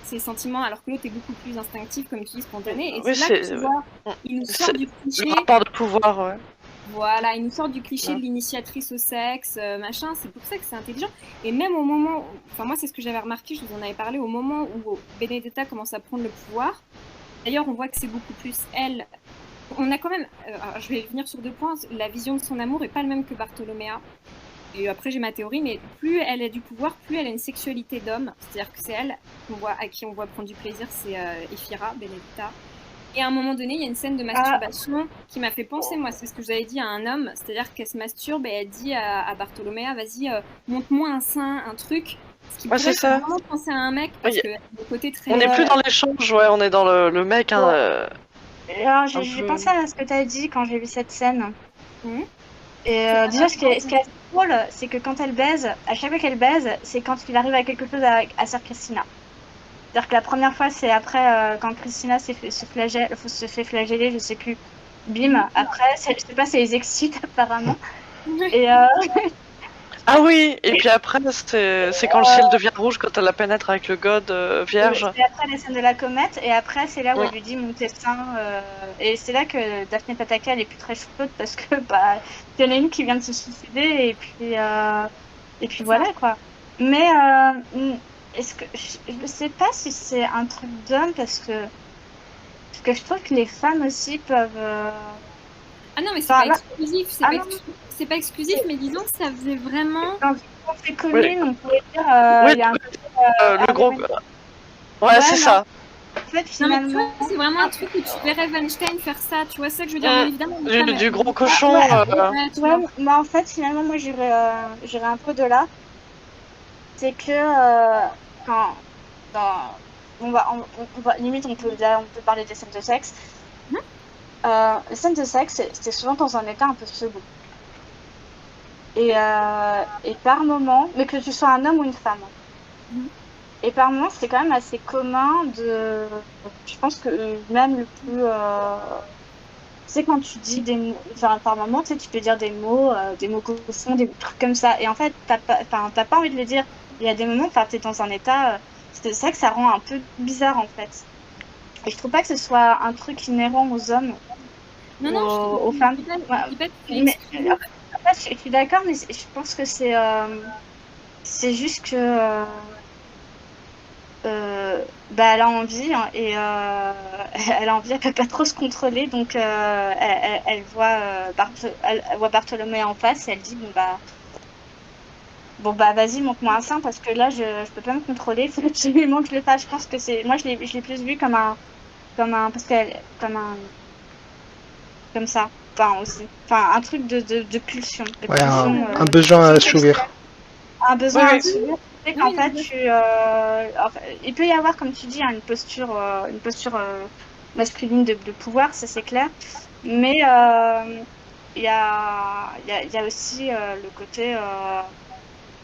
ses sentiments, alors que l'autre est beaucoup plus instinctif, comme tu dis, spontané. Et c'est là que tu vois, il nous sort du cliché. Le rapport de pouvoir, ouais. Voilà, il nous sort du cliché de l'initiatrice au sexe, machin, c'est pour ça que c'est intelligent. Et même au moment, enfin moi c'est ce que j'avais remarqué, je vous en avais parlé, au moment où Benedetta commence à prendre le pouvoir, d'ailleurs on voit que c'est beaucoup plus elle. On a quand même, je vais venir sur 2 points, la vision de son amour est pas le même que Bartholoméa. Et après j'ai ma théorie, mais plus elle a du pouvoir, plus elle a une sexualité d'homme, c'est-à-dire que c'est elle à qui on voit prendre du plaisir, c'est Ephira, Benedetta. Et à un moment donné, il y a une scène de masturbation qui m'a fait penser, moi, c'est ce que j'avais dit à un homme, c'est-à-dire qu'elle se masturbe et elle dit à Bartholoméa, vas-y, montre-moi un sein, un truc. Ce qui Ouais, c'est ça. vraiment penser à un mec, parce que le côté très... On n'est plus dans l'échange, ouais, on est dans le mec. Hein, Alors, j'ai pensé à ce que tu as dit quand j'ai vu cette scène. Et déjà, ce qui est assez drôle, c'est que quand elle baise, à chaque fois qu'elle baise, c'est quand il arrive à quelque chose à Sœur Christina. C'est-à-dire que la première fois, c'est après, quand Christina se fait flageller, je sais plus. Bim, après, je sais pas, ça les excite apparemment. Et Ah oui, et puis après, c'est quand le ciel devient rouge, quand elle la pénètre avec le god vierge. C'est après la scène de la comète, et après, c'est là où elle lui dit mon destin. Et c'est là que Daphné Pataki, elle est plus très chaude parce que, bah, il y en a une qui vient de se suicider, et puis voilà, quoi. Mais, est-ce que, je sais pas si c'est un truc d'homme parce que je trouve que les femmes aussi peuvent. Ah non, mais c'est pas exclusif, c'est pas exclusif, mais disons que ça faisait vraiment. Dans une fait commune, on pourrait dire. Il y a le gros. Ouais, c'est ça. En fait, finalement. C'est vraiment un truc où tu verrais Weinstein faire ça, tu vois ça que je veux dire, évidemment. Du gros cochon. Moi, en fait, finalement, moi, j'irais un peu de là. C'est que quand. Limite, on peut parler des scènes de sexe. Les scènes de sexe, c'est souvent dans un état un peu second. Et par moment, mais que tu sois un homme ou une femme. Et par moment, c'est quand même assez commun de. Je pense que même le plus. Tu sais, quand tu dis des mots. Enfin, par moment, tu sais, tu peux dire des mots profonds, des trucs comme ça. Et en fait, t'as pas envie de le dire. Il y a des moments, enfin, t'es dans un état. C'est ça que ça rend un peu bizarre, en fait. Et je trouve pas que ce soit un truc inhérent aux hommes. Non, aux femmes. Je suis d'accord, mais je pense que c'est juste que elle a envie et elle a envie, elle peut pas trop se contrôler, donc elle voit Bartholomé en face et elle dit bon bah vas-y, montre-moi un sein parce que là je peux pas me contrôler, il faut absolument que je le fasse. Je pense que c'est moi je l'ai plus vu comme parce qu'elle comme ça. Aussi. Enfin, un truc de pulsion. Un besoin à assouvir. Un besoin à assouvir. C'est qu'en fait, il peut y avoir, comme tu dis, une posture masculine de pouvoir, ça c'est clair. Mais il y a aussi le côté.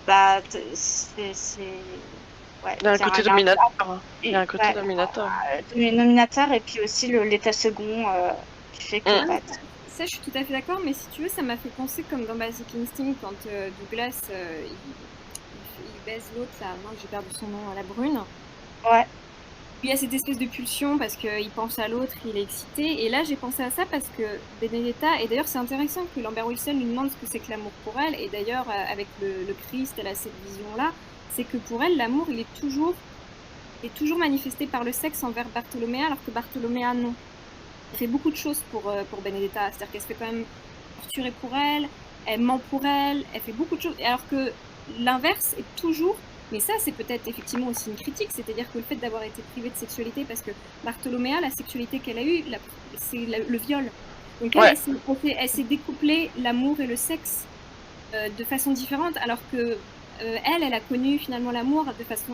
Il y a un côté dominateur. Il y a un côté dominateur et puis aussi l'état second qui fait que. Ça, je suis tout à fait d'accord, mais si tu veux, ça m'a fait penser comme dans Basic Instinct quand Douglas il baise l'autre, là, j'ai perdu son nom, la brune. Ouais. Il y a cette espèce de pulsion parce qu'il pense à l'autre, il est excité. Et là, j'ai pensé à ça parce que Benedetta, et d'ailleurs, c'est intéressant que Lambert Wilson lui demande ce que c'est que l'amour pour elle. Et d'ailleurs, avec le Christ, elle a cette vision-là, c'est que pour elle, l'amour, il est toujours manifesté par le sexe envers Bartholoméa, alors que Bartholoméa, non. Elle fait beaucoup de choses pour Benedetta, c'est-à-dire qu'elle se fait quand même torturer pour elle ment pour elle fait beaucoup de choses, alors que l'inverse est toujours, mais ça c'est peut-être effectivement aussi une critique, c'est-à-dire que le fait d'avoir été privée de sexualité, parce que Bartholoméa, la sexualité qu'elle a eue, c'est le viol. Donc elle s'est découplée l'amour et le sexe de façon différente, alors que elle a connu finalement l'amour de façon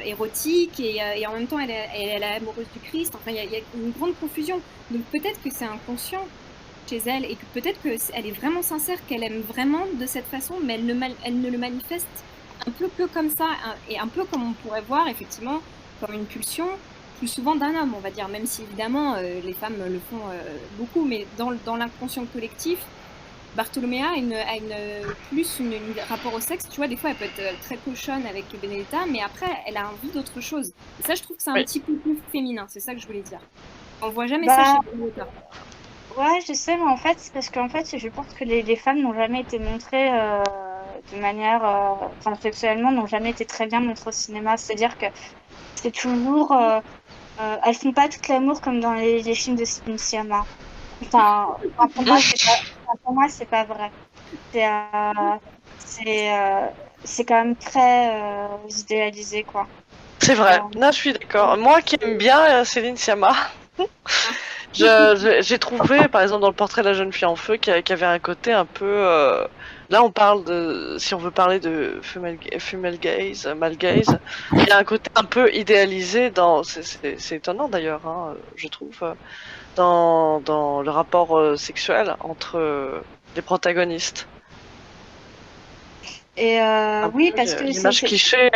érotique et en même temps elle est amoureuse du Christ. Enfin, il y a une grande confusion. Donc peut-être que c'est inconscient chez elle et que peut-être qu'elle est vraiment sincère, qu'elle aime vraiment de cette façon, mais elle ne le manifeste un peu que comme ça, et un peu comme on pourrait voir effectivement comme une pulsion plus souvent d'un homme, on va dire, même si évidemment les femmes le font beaucoup, mais dans l'inconscient collectif, Bartholoméa a plus un rapport au sexe, tu vois, des fois elle peut être très cochonne avec Benedetta, mais après elle a envie d'autre chose. Et ça je trouve que c'est un petit peu plus féminin, c'est ça que je voulais dire. On voit jamais ça chez Benedetta. Ouais, je sais, mais en fait, c'est parce qu'en fait, je pense que les femmes n'ont jamais été montrées de manière... Enfin, sexuellement, n'ont jamais été très bien montrées au cinéma. C'est-à-dire que c'est toujours... elles font pas tout l'amour comme dans les films de Céline Sciamma. Enfin, pour moi, c'est pas vrai. C'est quand même très idéalisé, quoi. C'est vrai, là je suis d'accord. Moi qui aime bien Céline Sciamma, J'ai trouvé, par exemple, dans le portrait de la jeune fille en feu, qu'il y avait un côté un peu. Là, on parle de. Si on veut parler de female gaze, male gaze, il y a un côté un peu idéalisé dans. C'est étonnant d'ailleurs, hein, je trouve, dans le rapport sexuel entre les protagonistes. Et oui, parce que l'image cliché.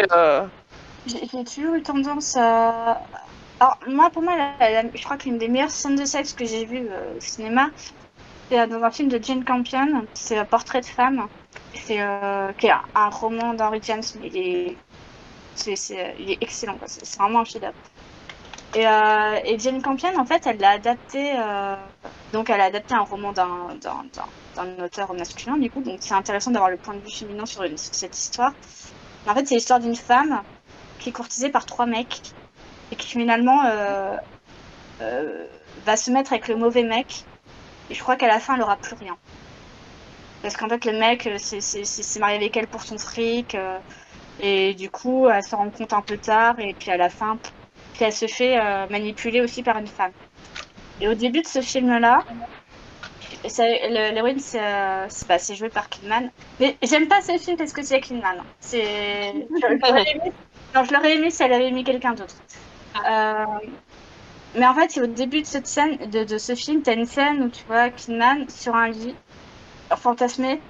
J'ai toujours eu tendance à. Alors, moi, pour moi, je crois que l'une des meilleures scènes de sexe que j'ai vues au cinéma, c'est dans un film de Jane Campion, c'est Portrait de femme. C'est qui est un roman d'Henry James, mais il est excellent, quoi. C'est vraiment un chef-d'œuvre. Et Jane Campion, en fait, elle l'a adapté. Donc, elle a adapté un roman d'un auteur masculin, du coup. Donc, c'est intéressant d'avoir le point de vue féminin sur cette histoire. En fait, c'est l'histoire d'une femme qui est courtisée par 3 mecs et qui finalement va se mettre avec le mauvais mec. Et je crois qu'à la fin, elle n'aura plus rien. Parce qu'en fait, le mec s'est marié avec elle pour son fric. Et du coup, elle se rend compte un peu tard. Et puis à la fin, puis elle se fait manipuler aussi par une femme. Et au début de ce film-là, l'héroïne, c'est joué par Kidman. Mais j'aime pas ce film parce que c'est Kidman. Je l'aurais aimé si elle avait aimé quelqu'un d'autre. Mais en fait, au début de cette scène, de ce film, t'as une scène où tu vois Kidman sur un lit, fantasmé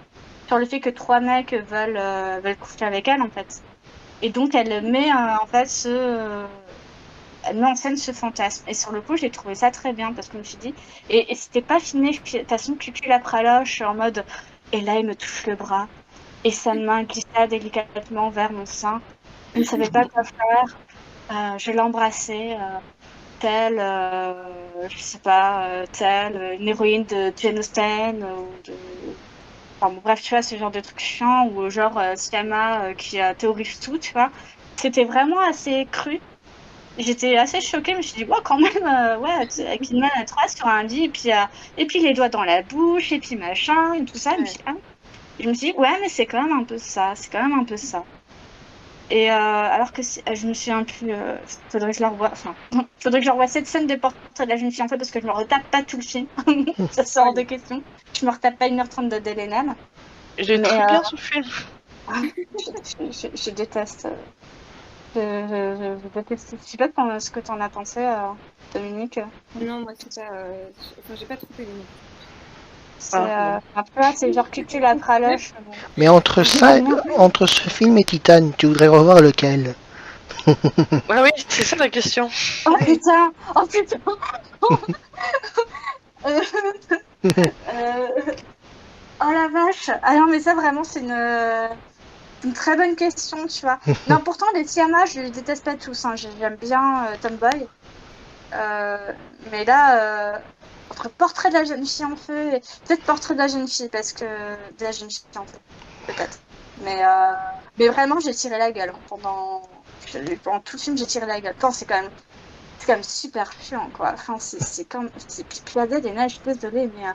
sur le fait que 3 mecs veulent coucher avec elle, en fait. Et donc, elle met elle met en scène ce fantasme. Et sur le coup, j'ai trouvé ça très bien parce que je me suis dit, et c'était pas filmé de façon cucul à praloche en mode, et là, il me touche le bras, et sa main glissa délicatement vers mon sein. Je ne savais pas quoi faire. Je l'embrassais, telle, je sais pas, telle, une héroïne de Jane Austen, ou de. Enfin, bon, bref, tu vois, ce genre de truc chiant, ou genre Siama qui théorise tout, tu vois. C'était vraiment assez cru. J'étais assez choquée, je me suis dit, ouais, quand même, ouais, Kidman à 3 sur un lit, et puis les doigts dans la bouche, et puis machin, et tout ça. Ouais. Je me suis dit, ouais, mais c'est quand même un peu ça, Et alors que je me souviens plus, faudrait que je la revoie, faudrait que je revoie cette scène de portrait de la jeune fille en fait, parce que je me retape pas tout le film, ça sort de question. Je me retape pas 1h30 de Delenham. J'ai très bien ce film. Je déteste. Je déteste. Je sais pas ce que t'en as pensé, Dominique. Non, moi c'est ça. J'ai pas trop aimé. C'est genre cucul à praloche. Mais entre ce film et Titan, tu voudrais revoir lequel? Ouais, oui, c'est ça la question. Oh putain. Oh la vache. Ah non, mais ça vraiment c'est une très bonne question, tu vois. Non, pourtant les Siama, je les déteste pas tous. Hein. J'aime bien Tomboy. Mais là, entre Portrait de la jeune fille en feu et peut-être Portrait de la jeune fille, parce que de la jeune fille en feu, peut-être. Mais vraiment, j'ai tiré la gueule pendant tout le film. J'ai tiré la gueule. Enfin, c'est quand même super chiant, quoi. Enfin, c'est comme Plaza des Neiges. Je suis désolée, mais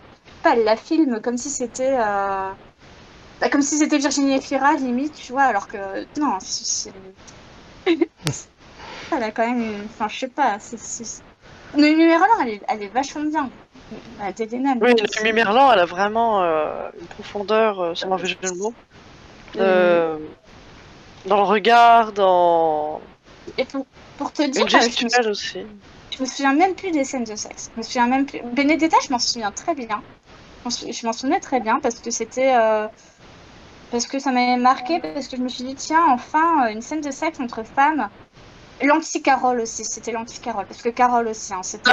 elle la filme comme si c'était comme si c'était Virginie Efira limite, tu vois, alors que non, elle a quand même enfin, je sais pas, Noémie Merlan, elle est vachement bien. Elle était d'énorme. Oui, Noémie Merlan, elle a vraiment une profondeur, ça m'a fait le mot. Dans le regard, dans. Et pour te dire. Une gestuelle aussi. Je me souviens même plus des scènes de sexe. Je me souviens même plus. Benedetta, je m'en souviens très bien. Je m'en souvenais très bien parce que c'était. Parce que ça m'avait marqué, parce que je me suis dit, tiens, enfin, une scène de sexe entre femmes. L'anti-Carole aussi, c'était l'anti-Carole. Parce que Carole aussi, hein, c'était.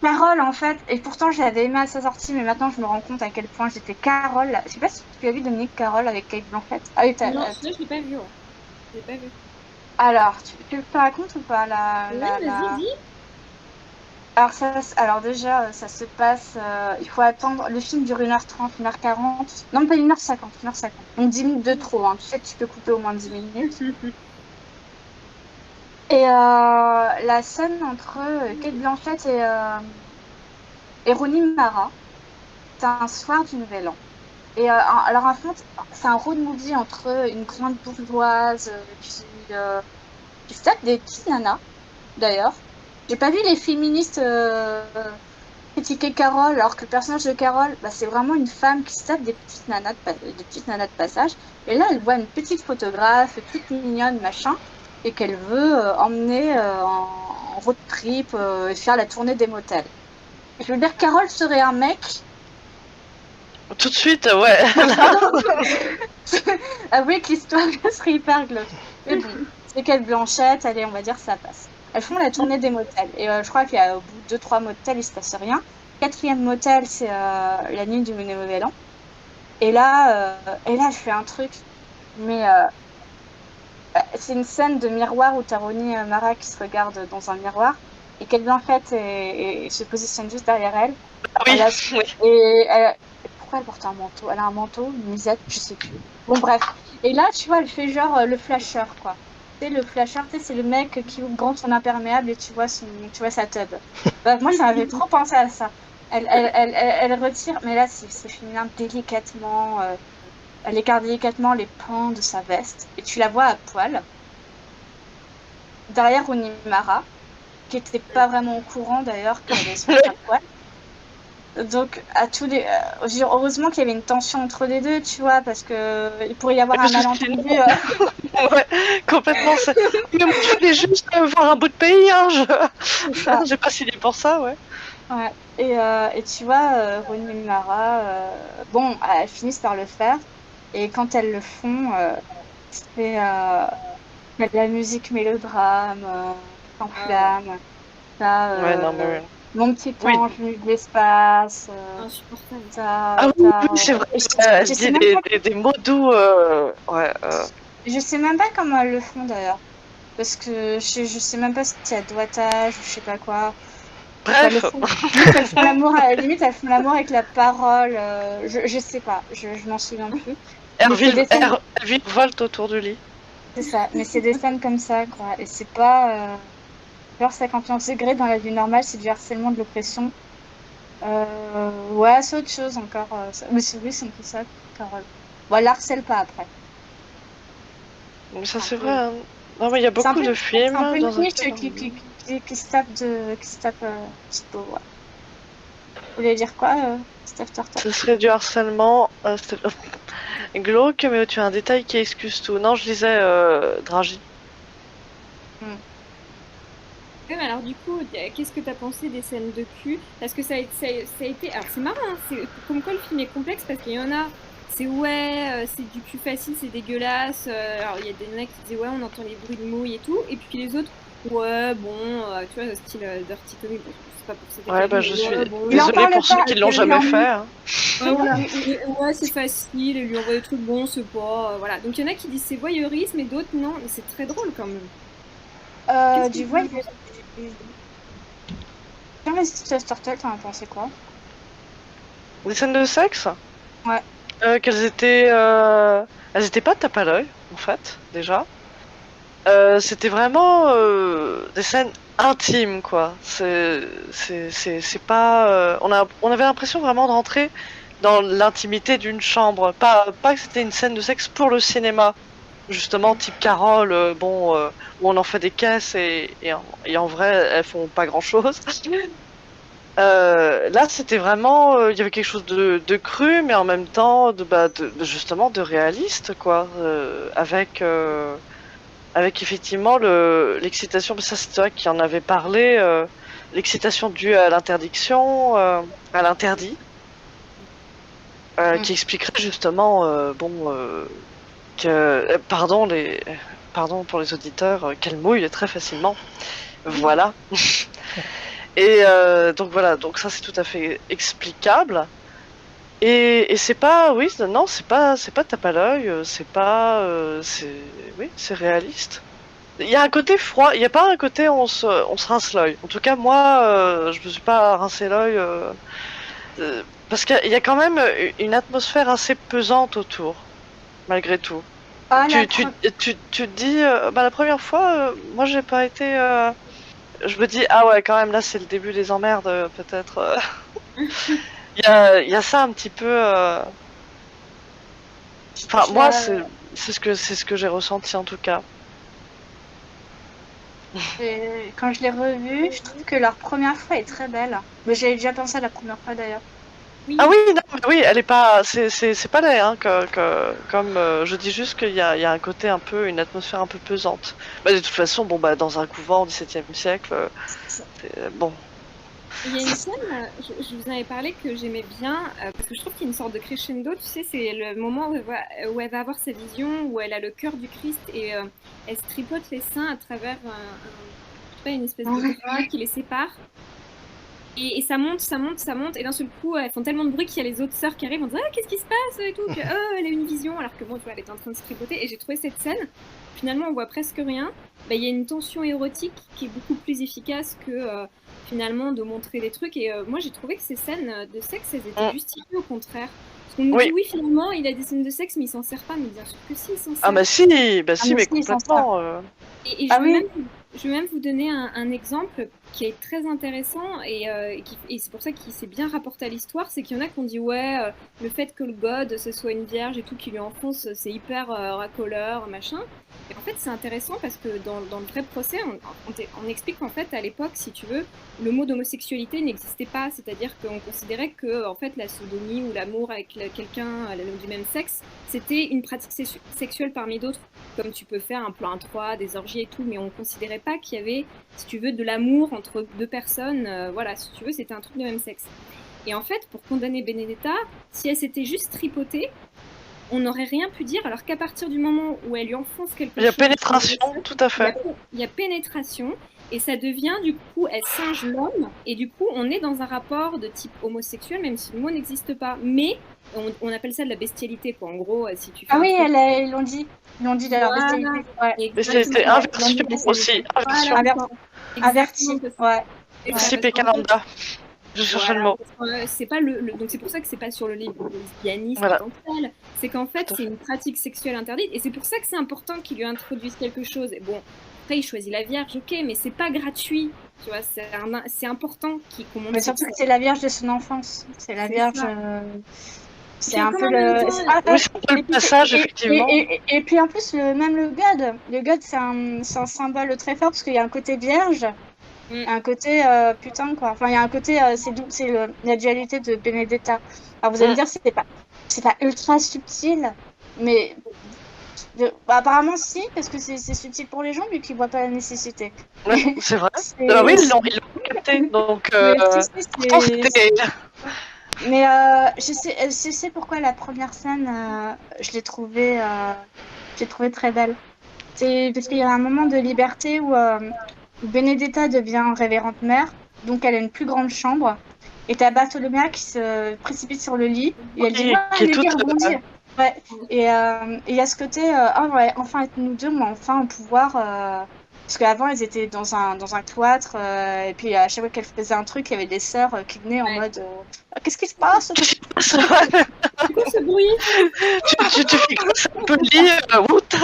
Carole, en fait, et pourtant je l'avais aimée à sa sortie, mais maintenant je me rends compte à quel point j'étais Carole. Je sais pas si tu as vu Dominique Carole avec Kate Blanchett. Ah oui, non, je l'ai pas vu. Je l'ai pas vu. Alors, tu te racontes ou pas vas-y, dis. Alors déjà, ça se passe, il faut attendre, le film dure 1h30, 1h40, non pas 1h50, 1h50, donc 10 minutes de trop, hein. Tu sais que tu peux couper au moins 10 minutes. Et la scène entre Kate Blanchett et Rooney Mara, c'est un soir du Nouvel An. Et alors en fait, c'est un road movie entre une grande bourgeoise qui se tape des petites nanas, d'ailleurs. J'ai pas vu les féministes critiquer Carole, alors que le personnage de Carole, bah, c'est vraiment une femme qui se tape des petites nanas de passage. Et là, elle voit une petite photographe toute mignonne, machin, et qu'elle veut emmener en road trip et faire la tournée des motels. Je veux dire, Carole serait un mec. Tout de suite, ouais. Avouez que l'histoire serait hyper glauque. Mais bon, c'est qu'elle Blanchette, allez, on va dire ça passe. Elles font la tournée des motels. Et je crois qu'il y a au bout de 2-3 motels, il se passe rien. 4e motel, c'est la nuit du Nouvel An. Et là, elle fait un truc. Mais c'est une scène de miroir où t'as Rooney Mara qui se regarde dans un miroir. Et qu'elle Blanchette et se positionne juste derrière elle. Oui, oui. Et pourquoi elle porte un manteau? Elle a un manteau, une misette, je sais plus. Bon, bref. Et là, tu vois, elle fait genre le flasher, quoi. Tu sais, le flasher, c'est le mec qui ouvre grand son imperméable et tu vois sa tub. Bah, moi, ça m'avait trop pensé à ça. Elle retire, mais là, c'est féminin délicatement. Elle écarte délicatement les pans de sa veste. Et tu la vois à poil. Derrière Onimara, qui était pas vraiment au courant d'ailleurs qu'elle avait son à poil. Donc, à tous les. Heureusement qu'il y avait une tension entre les deux, tu vois, parce que il pourrait y avoir un malentendu. Ouais, complètement. Mais moi, je voulais juste voir un bout de pays, hein. J'ai pas signé pour ça, ouais. Ouais. Et tu vois, Rooney Mara, bon, elles finissent par le faire. Et quand elles le font, c'est de la musique mélodrame, en flamme. Ouais, non, mais ouais. Mon petit ange venu de l'espace. Insupportable. Ah oui, c'est vrai. Je dis des mots doux. Ouais. Je sais même pas comment elles le font d'ailleurs. Parce que je sais même pas si c'est à doigtage ou je sais pas quoi. Bref. Elles font l'amour, limite elles font l'amour avec la parole. Je sais pas, je m'en souviens plus. Elles volte autour du lit. C'est ça, mais c'est des scènes comme ça, quoi. Et c'est pas. Genre 51 degrés dans la vie normale, c'est du harcèlement, de l'oppression. Ouais, c'est autre chose encore. Mais oui, c'est un peu ça, Carole. Bon, elle harcèle pas après. Mais ça, c'est vrai. Hein. Non, mais il y a beaucoup de films. C'est un peu une niche qui se tape Tipo, ouais. Vous voulez dire quoi, Steph Turtle? Ce serait du harcèlement. Glauque, mais tu as un détail qui excuse tout. Non, je disais Draghi. Ouais, mais alors du coup, qu'est-ce que t'as pensé des scènes de cul? Parce que ça a été... Alors c'est marrant, hein, c'est comme quoi le film est complexe, parce qu'il y en a, c'est c'est du cul facile, c'est dégueulasse. Alors il y a des mecs qui disaient ouais, on entend les bruits de mouille et tout, et puis les autres, ouais, bon, tu vois, style Dirty Tommy, bon, c'est pas pour cette ouais, bah je suis désolée pour ceux qui l'ont jamais fait. Hein. Ouais, c'est facile, et lui envoie des trucs bons, c'est pas... voilà. Donc il y en a qui disent c'est voyeurisme, et d'autres non, mais c'est très drôle quand même. Du voyeurisme. Tiens, mais Steph Turtle, t'en as pensé quoi? Des scènes de sexe? Ouais. Qu'elles étaient... Elles étaient pas tape à l'œil, en fait, déjà. C'était vraiment des scènes intimes, quoi. C'est pas... On avait l'impression vraiment de rentrer dans l'intimité d'une chambre. Pas que c'était une scène de sexe pour le cinéma. Justement, type Carole, où on en fait des caisses et en vrai, elles font pas grand-chose. Là, c'était vraiment... Il y avait quelque chose de cru, mais en même temps, justement, de réaliste, quoi. Avec effectivement l'excitation, ça c'est toi qui en avait parlé, l'excitation due à l'interdiction, à l'interdit, qui expliquerait justement, que, pardon pour les auditeurs, qu'elle mouille très facilement. Voilà. Et donc voilà, donc ça c'est tout à fait explicable. Et c'est pas, oui, non, c'est pas tape à l'œil, c'est pas, oui, c'est réaliste. Il y a un côté froid, il y a pas un côté on se rince l'œil. En tout cas, moi, je me suis pas rincé l'œil parce qu'il y a quand même une atmosphère assez pesante autour, malgré tout. Ah, tu te dis, la première fois, moi j'ai pas été, je me dis ah ouais quand même là c'est le début des emmerdes peut-être. Il y a ça un petit peu. Enfin, moi, c'est ce que j'ai ressenti en tout cas. Et quand je l'ai revue, je trouve que leur première fois est très belle. Mais j'avais déjà pensé à la première fois d'ailleurs. Oui. Ah oui, non, mais oui, elle est pas, c'est pas laid, hein, comme je dis juste qu'il y a un côté un peu, une atmosphère un peu pesante. Bah, de toute façon, bon bah dans un couvent au XVIIe siècle, bon. Il y a une scène, je vous en avais parlé, que j'aimais bien, parce que je trouve qu'il y a une sorte de crescendo, tu sais, c'est le moment où elle va avoir sa vision, où elle a le cœur du Christ et elle se tripote les seins à travers je sais pas, une espèce de drap qui les sépare. Et ça monte, ça monte, ça monte, et d'un seul coup, elles font tellement de bruit qu'il y a les autres sœurs qui arrivent en disant « Ah, qu'est-ce qui se passe ?» et tout, puis « Oh, elle a une vision !» alors que bon, tu vois, elle était en train de se tripoter, et j'ai trouvé cette scène, finalement, on voit presque rien, bah, il y a une tension érotique qui est beaucoup plus efficace que finalement de montrer des trucs, et moi j'ai trouvé que ces scènes de sexe, elles étaient justifiées au contraire. Parce qu'on nous dit « Oui, finalement, il a des scènes de sexe, mais il s'en sert pas », mais bien sûr que si, il s'en sert. Ah bah si, mais complètement. Et je vais même vous donner un exemple qui est très intéressant et c'est pour ça qu'il s'est bien rapporté à l'histoire, c'est qu'il y en a qui ont dit ouais, le fait que le god ce soit une vierge et tout qui lui enfonce, c'est hyper racoleur, machin. Et en fait c'est intéressant parce que dans le vrai procès, on explique qu'en fait à l'époque, si tu veux, le mot d'homosexualité n'existait pas, c'est-à-dire qu'on considérait que en fait la sodomie ou l'amour avec quelqu'un du même sexe, c'était une pratique sexuelle parmi d'autres, comme tu peux faire un plan à trois, des orgies et tout, mais on considérait pas qu'il y avait, si tu veux, de l'amour entre deux personnes, voilà, si tu veux, c'était un truc de même sexe. Et en fait, pour condamner Benedetta, si elle s'était juste tripotée, on n'aurait rien pu dire, alors qu'à partir du moment où elle lui enfonce quelque chose... Il y a pénétration, tout à fait. Il y a pénétration, et ça devient, du coup, elle singe l'homme, et du coup, on est dans un rapport de type homosexuel, même si le mot n'existe pas. Mais on appelle ça de la bestialité, quoi. En gros, si tu fais ah oui, ils l'ont dit. Ils l'ont dit de la bestialité. Ouais. Mais c'était inversion aussi. Averti, ouais. Aussi Pécananda. Je cherchais le mot. C'est pas donc c'est pour ça que c'est pas sur le lesbianisme en tant que tel. C'est qu'en fait, c'est une pratique sexuelle interdite. Et c'est pour ça que c'est important qu'il lui introduise quelque chose. Et bon, après, il choisit la Vierge, ok, mais c'est pas gratuit. Tu vois, c'est important qu'on montre. Mais surtout que c'est la Vierge de son enfance. C'est la Vierge... C'est un peu le passage, effectivement. Et puis en plus, même le God, c'est un symbole très fort parce qu'il y a un côté vierge, un côté putain, quoi. Enfin, il y a un côté, c'est la dualité de Benedetta. Alors vous allez me dire, c'est pas ultra subtil, mais apparemment si, parce que c'est subtil pour les gens vu qu'ils voient pas la nécessité. Ouais, c'est vrai. Oui, ils l'ont capté, donc. Mais je sais pourquoi la première scène, je l'ai trouvée très belle. C'est parce qu'il y a un moment de liberté où Benedetta devient révérende mère, donc elle a une plus grande chambre, et t'as Bartolomea qui se précipite sur le lit, et elle dit « Ouais, lui rebondir !» Ouais, et il y a ce côté « Ah ouais, enfin être nous deux, mais enfin pouvoir... Parce qu'avant, elles étaient dans un cloître, et puis à chaque fois qu'elles faisaient un truc, il y avait des sœurs qui venaient en mode qu'est-ce qui se passe? C'est quoi ce bruit? Tu fais quoi ça peut lire?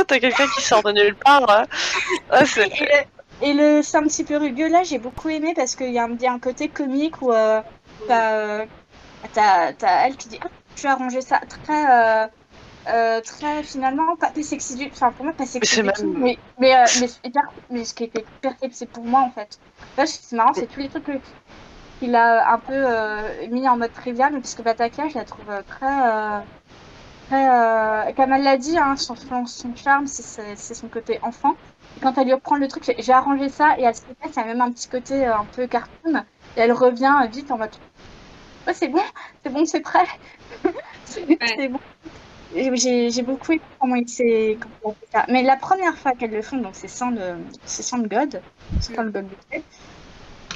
T'as quelqu'un qui sort de nulle part. Et c'est un petit peu rugueux là, j'ai beaucoup aimé parce qu'il y a un côté comique où t'as elle qui dit ah, je vais arranger ça très finalement pas sexy du enfin pour moi pas sexy du tout mais ce qui était perfect c'est pour moi en fait là c'est marrant c'est tous les trucs qu'il a un peu mis en mode trivial mais parce que Bataclan je la trouve très comme elle l'a dit hein, son charme c'est son côté enfant et quand elle lui reprend le truc j'ai arrangé ça et elle se répète il y a même un petit côté un peu cartoon et elle revient vite en mode ouais c'est bon c'est prêt c'est bon. J'ai beaucoup aimé comment il fait ça. Mais la première fois qu'elles le font, donc c'est sans le God, c'est pas le God.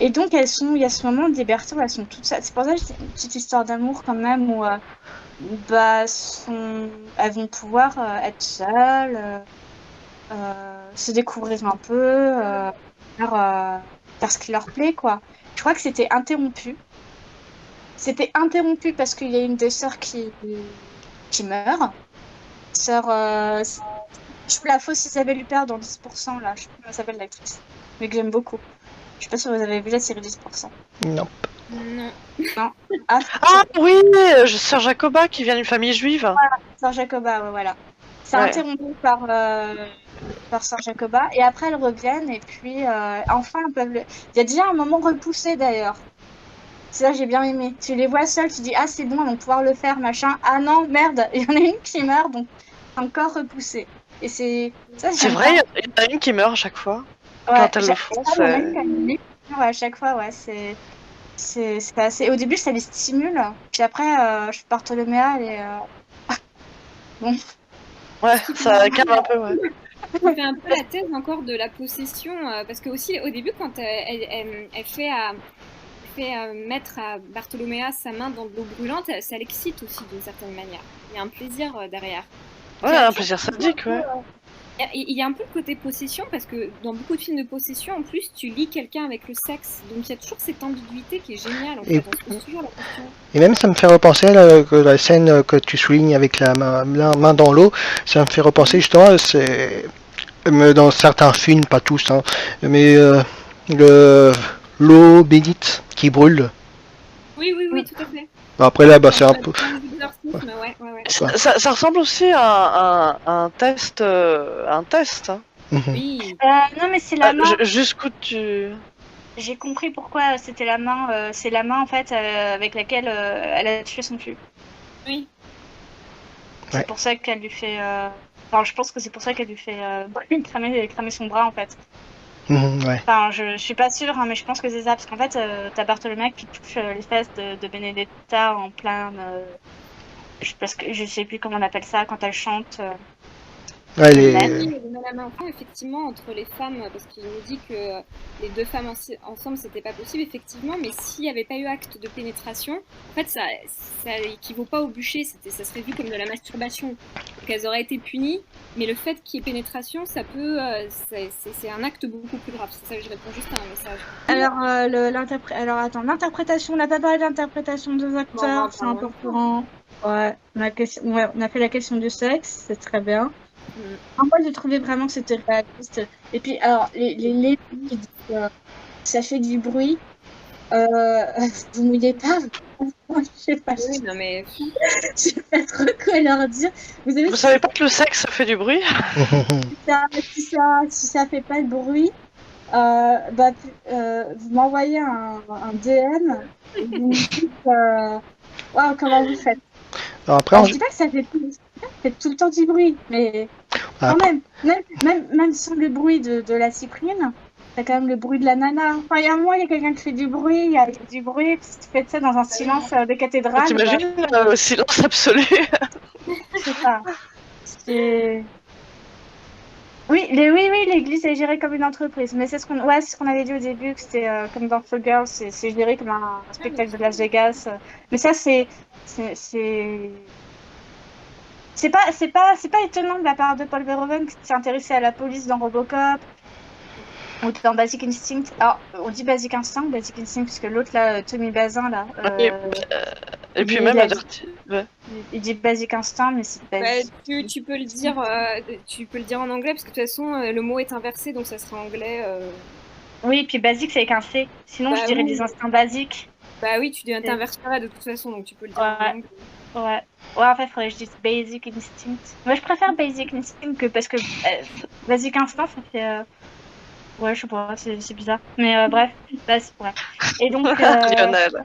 Et donc il y a ce moment de liberté où elles sont toutes seules. C'est pour ça que c'est une petite histoire d'amour quand même où elles vont pouvoir être seules, se découvrir un peu, faire ce qui leur plaît quoi. Je crois que c'était interrompu. C'était interrompu parce qu'il y a une des sœurs qui meurt. Sœur, je joue la fausse Isabelle Huppert dans 10% là, je sais pas comment elle s'appelle l'actrice, mais que j'aime beaucoup. Je sais pas si vous avez vu la série 10%. Non. Non. Ah oui, Sœur Jacoba qui vient d'une famille juive. Voilà, Sœur Jacoba, ouais, voilà. C'est interrompu par Sœur Jacoba, et après elles reviennent, et puis enfin elles peuvent Il y a déjà un moment repoussé d'ailleurs. C'est ça j'ai bien aimé. Tu les vois seules, tu dis ah c'est bon, elles vont pouvoir le faire, machin. Ah non, merde, il y en a une qui meurt, donc encore repoussé. Et c'est vrai, il y en a une qui meurt à chaque fois. Quand elles le font, à chaque fois, ouais, c'est assez. Au début, ça les stimule, puis après, Bartholoméa, elle est. Bon. Ouais, ça calme un peu, ouais. On fait un peu la thèse encore de la possession, parce que aussi au début, quand elle fait mettre à Bartholoméa sa main dans de l'eau brûlante, ça l'excite aussi d'une certaine manière. Il y a un plaisir derrière. Ouais, un plaisir sadique, ouais. Il y a un peu le côté possession, parce que dans beaucoup de films de possession, en plus, tu lis quelqu'un avec le sexe. Donc il y a toujours cette ambiguïté qui est géniale. En fait. On se pose toujours la question. Et même ça me fait repenser que la scène que tu soulignes avec la main dans l'eau, ça me fait repenser justement, c'est dans certains films, pas tous, hein, mais l'eau bénite qui brûle. Oui, tout à fait. Après là, c'est un peu. Ouais. Ça ressemble aussi à un test. Hein. Oui. Non, mais c'est la main. Jusqu'où tu. J'ai compris pourquoi c'était la main. C'est la main en fait avec laquelle elle a tué son cul. Oui. C'est pour ça qu'elle lui fait. Enfin, je pense que c'est pour ça qu'elle lui fait cramer son bras en fait. Ouais. Enfin, je suis pas sûre, hein, mais je pense que c'est ça, parce qu'en fait, t'as Bartholoméa qui touche les fesses de Benedetta en plein. Je sais plus comment on appelle ça quand elle chante. Ouais, Il met la main au fond, effectivement, entre les femmes, parce qu'il nous dit que les deux femmes ensemble, c'était pas possible, effectivement, mais s'il n'y avait pas eu acte de pénétration, en fait, ça équivaut pas au bûcher, ça serait vu comme de la masturbation. Donc elles auraient été punies, mais le fait qu'il y ait pénétration, ça peut, c'est un acte beaucoup plus grave. C'est ça que je réponds juste à un message. Alors, attends, l'interprétation, on n'a pas parlé de l'interprétation des acteurs, c'est important. Ouais, on a fait la question du sexe, c'est très bien. Moi, j'ai trouvé vraiment que c'était réaliste. Et puis, alors, les qui disent ça fait du bruit, vous mouillez pas. Je sais pas. Oui, non, mais. Je sais pas trop quoi leur dire. Vous savez pas que le sexe fait du bruit? Si ça fait pas de bruit, vous m'envoyez un DM et vous me dites wow, comment vous faites. Alors après, je dis pas que ça fait tout le temps du bruit, mais quand même sans le bruit de la cyprine, t'as quand même le bruit de la nana. Enfin, il y a un moment, il y a quelqu'un qui fait du bruit, il y a du bruit, puis tu fais ça dans un silence de cathédrale. T'imagines le silence absolu? Je sais pas. Oui, l'église est gérée comme une entreprise, mais c'est ce qu'on avait dit au début, que c'était comme dans Fall Girls, c'est géré comme un spectacle de Las Vegas. Mais ça, c'est pas étonnant de la part de Paul Verhoeven qui s'est intéressé à la police dans Robocop ou dans Basic Instinct. Alors, on dit Basic Instinct, parce que l'autre là, Tommy Bazin là. Et puis même il dit Basic Instinct, mais c'est Basic. Tu peux le dire en anglais, parce que de toute façon le mot est inversé, donc ça sera anglais. Oui, puis basique c'est avec un C. Sinon je dirais des instincts basiques. Bah oui, tu t'inverserais de toute façon, donc tu peux le dire en anglais. Ouais, en fait, il faudrait que je dise Basic Instinct. Moi, je préfère Basic Instinct parce que Basic Instinct, ça fait. Ouais, je sais pas, c'est bizarre. Mais bref, ouais. Et donc. Lionel.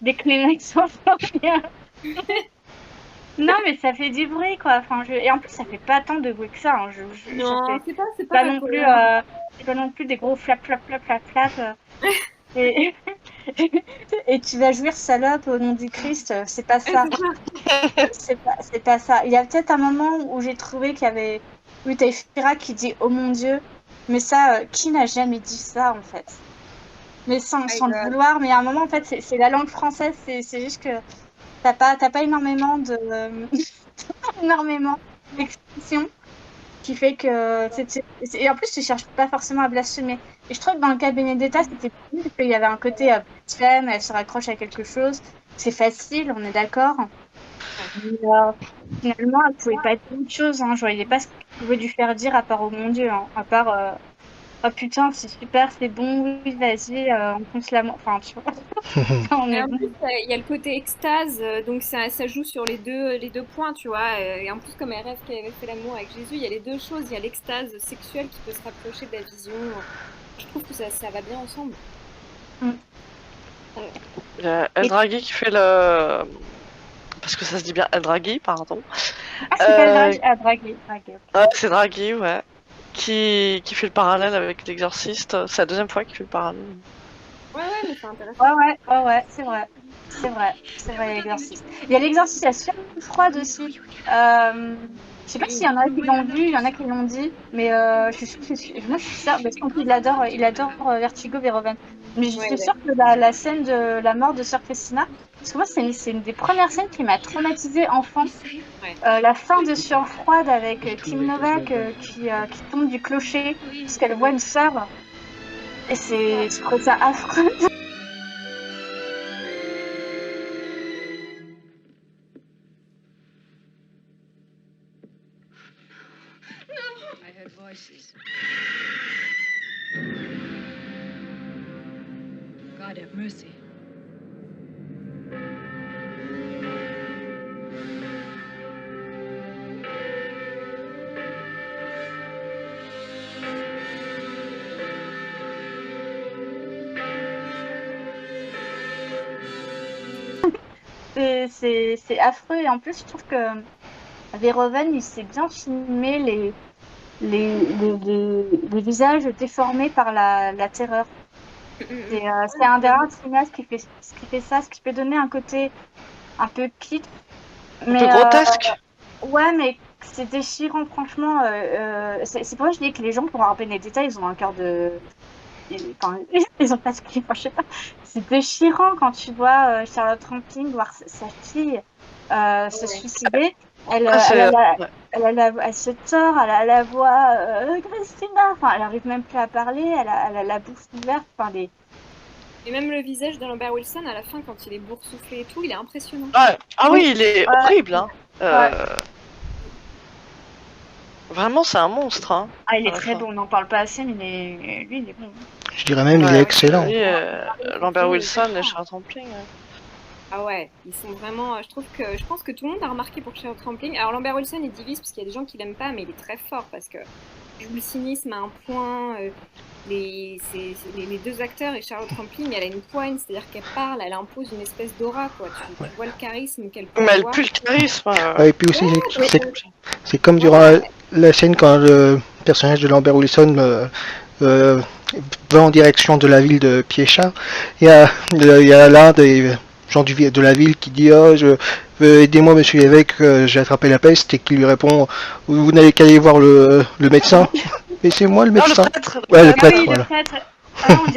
Des Kleenex en bien. Non, mais ça fait du bruit, quoi. Enfin, Et en plus, ça fait pas tant de bruit que ça. Hein. Non, c'est pas non plus. C'est pas non plus des gros flap. Et tu vas jouir salope au nom du Christ, c'est pas ça. c'est pas ça. Il y a peut-être un moment où j'ai trouvé qu'il y avait Shira qui dit oh mon Dieu, mais ça, qui n'a jamais dit ça en fait? Mais sans le vouloir, mais à un moment en fait c'est la langue française, c'est juste que t'as pas énormément d'expressions qui fait que et en plus tu cherches pas forcément à blasphémer. Et je trouve que dans le cas de Benedetta c'était plus parce qu'il y avait un côté blasphème, elle se raccroche à quelque chose, c'est facile, on est d'accord. Mais, finalement elle pouvait pas être autre chose, hein. Je voyais pas ce qu'il pouvait lui faire dire à part oh mon Dieu, hein. À part oh putain, c'est super, c'est bon, oui, vas-y, on fonce la enfin, tu vois. On Et est en bon. plus, il y a le côté extase, donc ça joue sur les deux points, tu vois. Et en plus, comme elle rêve qu'elle avait fait l'amour avec Jésus, il y a les deux choses. Il y a l'extase sexuelle qui peut se rapprocher de la vision. Je trouve que ça va bien ensemble. Il y a Eldragi qui fait le... Parce que ça se dit bien Eldragi, pardon. Ah, c'est pas Draghi. Ah, Draghi. Ouais, c'est Draghi, ouais. Qui fait le parallèle avec l'exorciste. C'est la deuxième fois qu'il fait le parallèle. Ouais, mais c'est intéressant. Ouais, c'est vrai. C'est vrai, l'exorciste. Il y a l'exorciste, il y a Sueur froide aussi. Je sais pas s'il y en a qui l'ont vu, il y en a qui l'ont dit, mais moi je suis sûre, parce qu'en plus il adore Vertigo Verhoeven. Mais je suis sûre que la scène de la mort de Sœur Christina, parce que moi c'est une des premières scènes qui m'a traumatisée enfant. La fin de Sueur froide avec Kim Novak qui tombe du clocher parce qu'elle voit une sœur. Et je trouve ça affreux. I heard voices. God have mercy. C'est affreux et en plus je trouve que Verhoeven il sait bien filmer les visages déformés par la terreur. C'est un des rares cinéastes qui fait ça, ce qui peut donner un côté un peu kitsch. Un peu grotesque. Ouais, mais c'est déchirant, franchement. C'est pour ça que je dis que les gens, pour avoir Benedetta, ils ont un cœur de... Enfin, ils ont pas ce qu'il faut, je sais pas. C'est déchirant quand tu vois Charlotte Rampling voir sa fille se suicider. Elle se tord, elle a la voix Christina, enfin, elle arrive même plus à parler, elle a la bouche ouverte, enfin, Et même le visage de Lambert Wilson à la fin, quand il est boursouflé et tout, il est impressionnant. Ouais. Ah oui, il est horrible, hein. Vraiment, c'est un monstre, hein. Ah, il est très bon, on n'en parle pas assez, mais lui, il est bon. Je dirais même il est excellent. Oui, Lambert Wilson et Charlotte Rampling. Ah ouais, ils sont vraiment. Je pense que tout le monde a remarqué pour Charlotte Rampling. Alors Lambert Wilson est divise parce qu'il y a des gens qui l'aiment pas, mais il est très fort parce que il joue le cynisme à un point. Les deux acteurs et Charlotte Rampling, elle a une poigne, c'est-à-dire qu'elle parle, elle impose une espèce d'aura, quoi. Tu vois le charisme qu'elle peut Mais elle avoir. pue le charisme. Et puis aussi, c'est comme durant la scène quand le personnage de Lambert Wilson va en direction de la ville de Piéchat. Il y a l'un des gens de la ville qui dit aidez-moi monsieur l'évêque, j'ai attrapé la peste, et qui lui répond vous n'allez qu'à aller voir le médecin. Mais c'est moi le médecin. Le prêtre. Ouais, le prêtre, oui, voilà. Le prêtre. Ah, on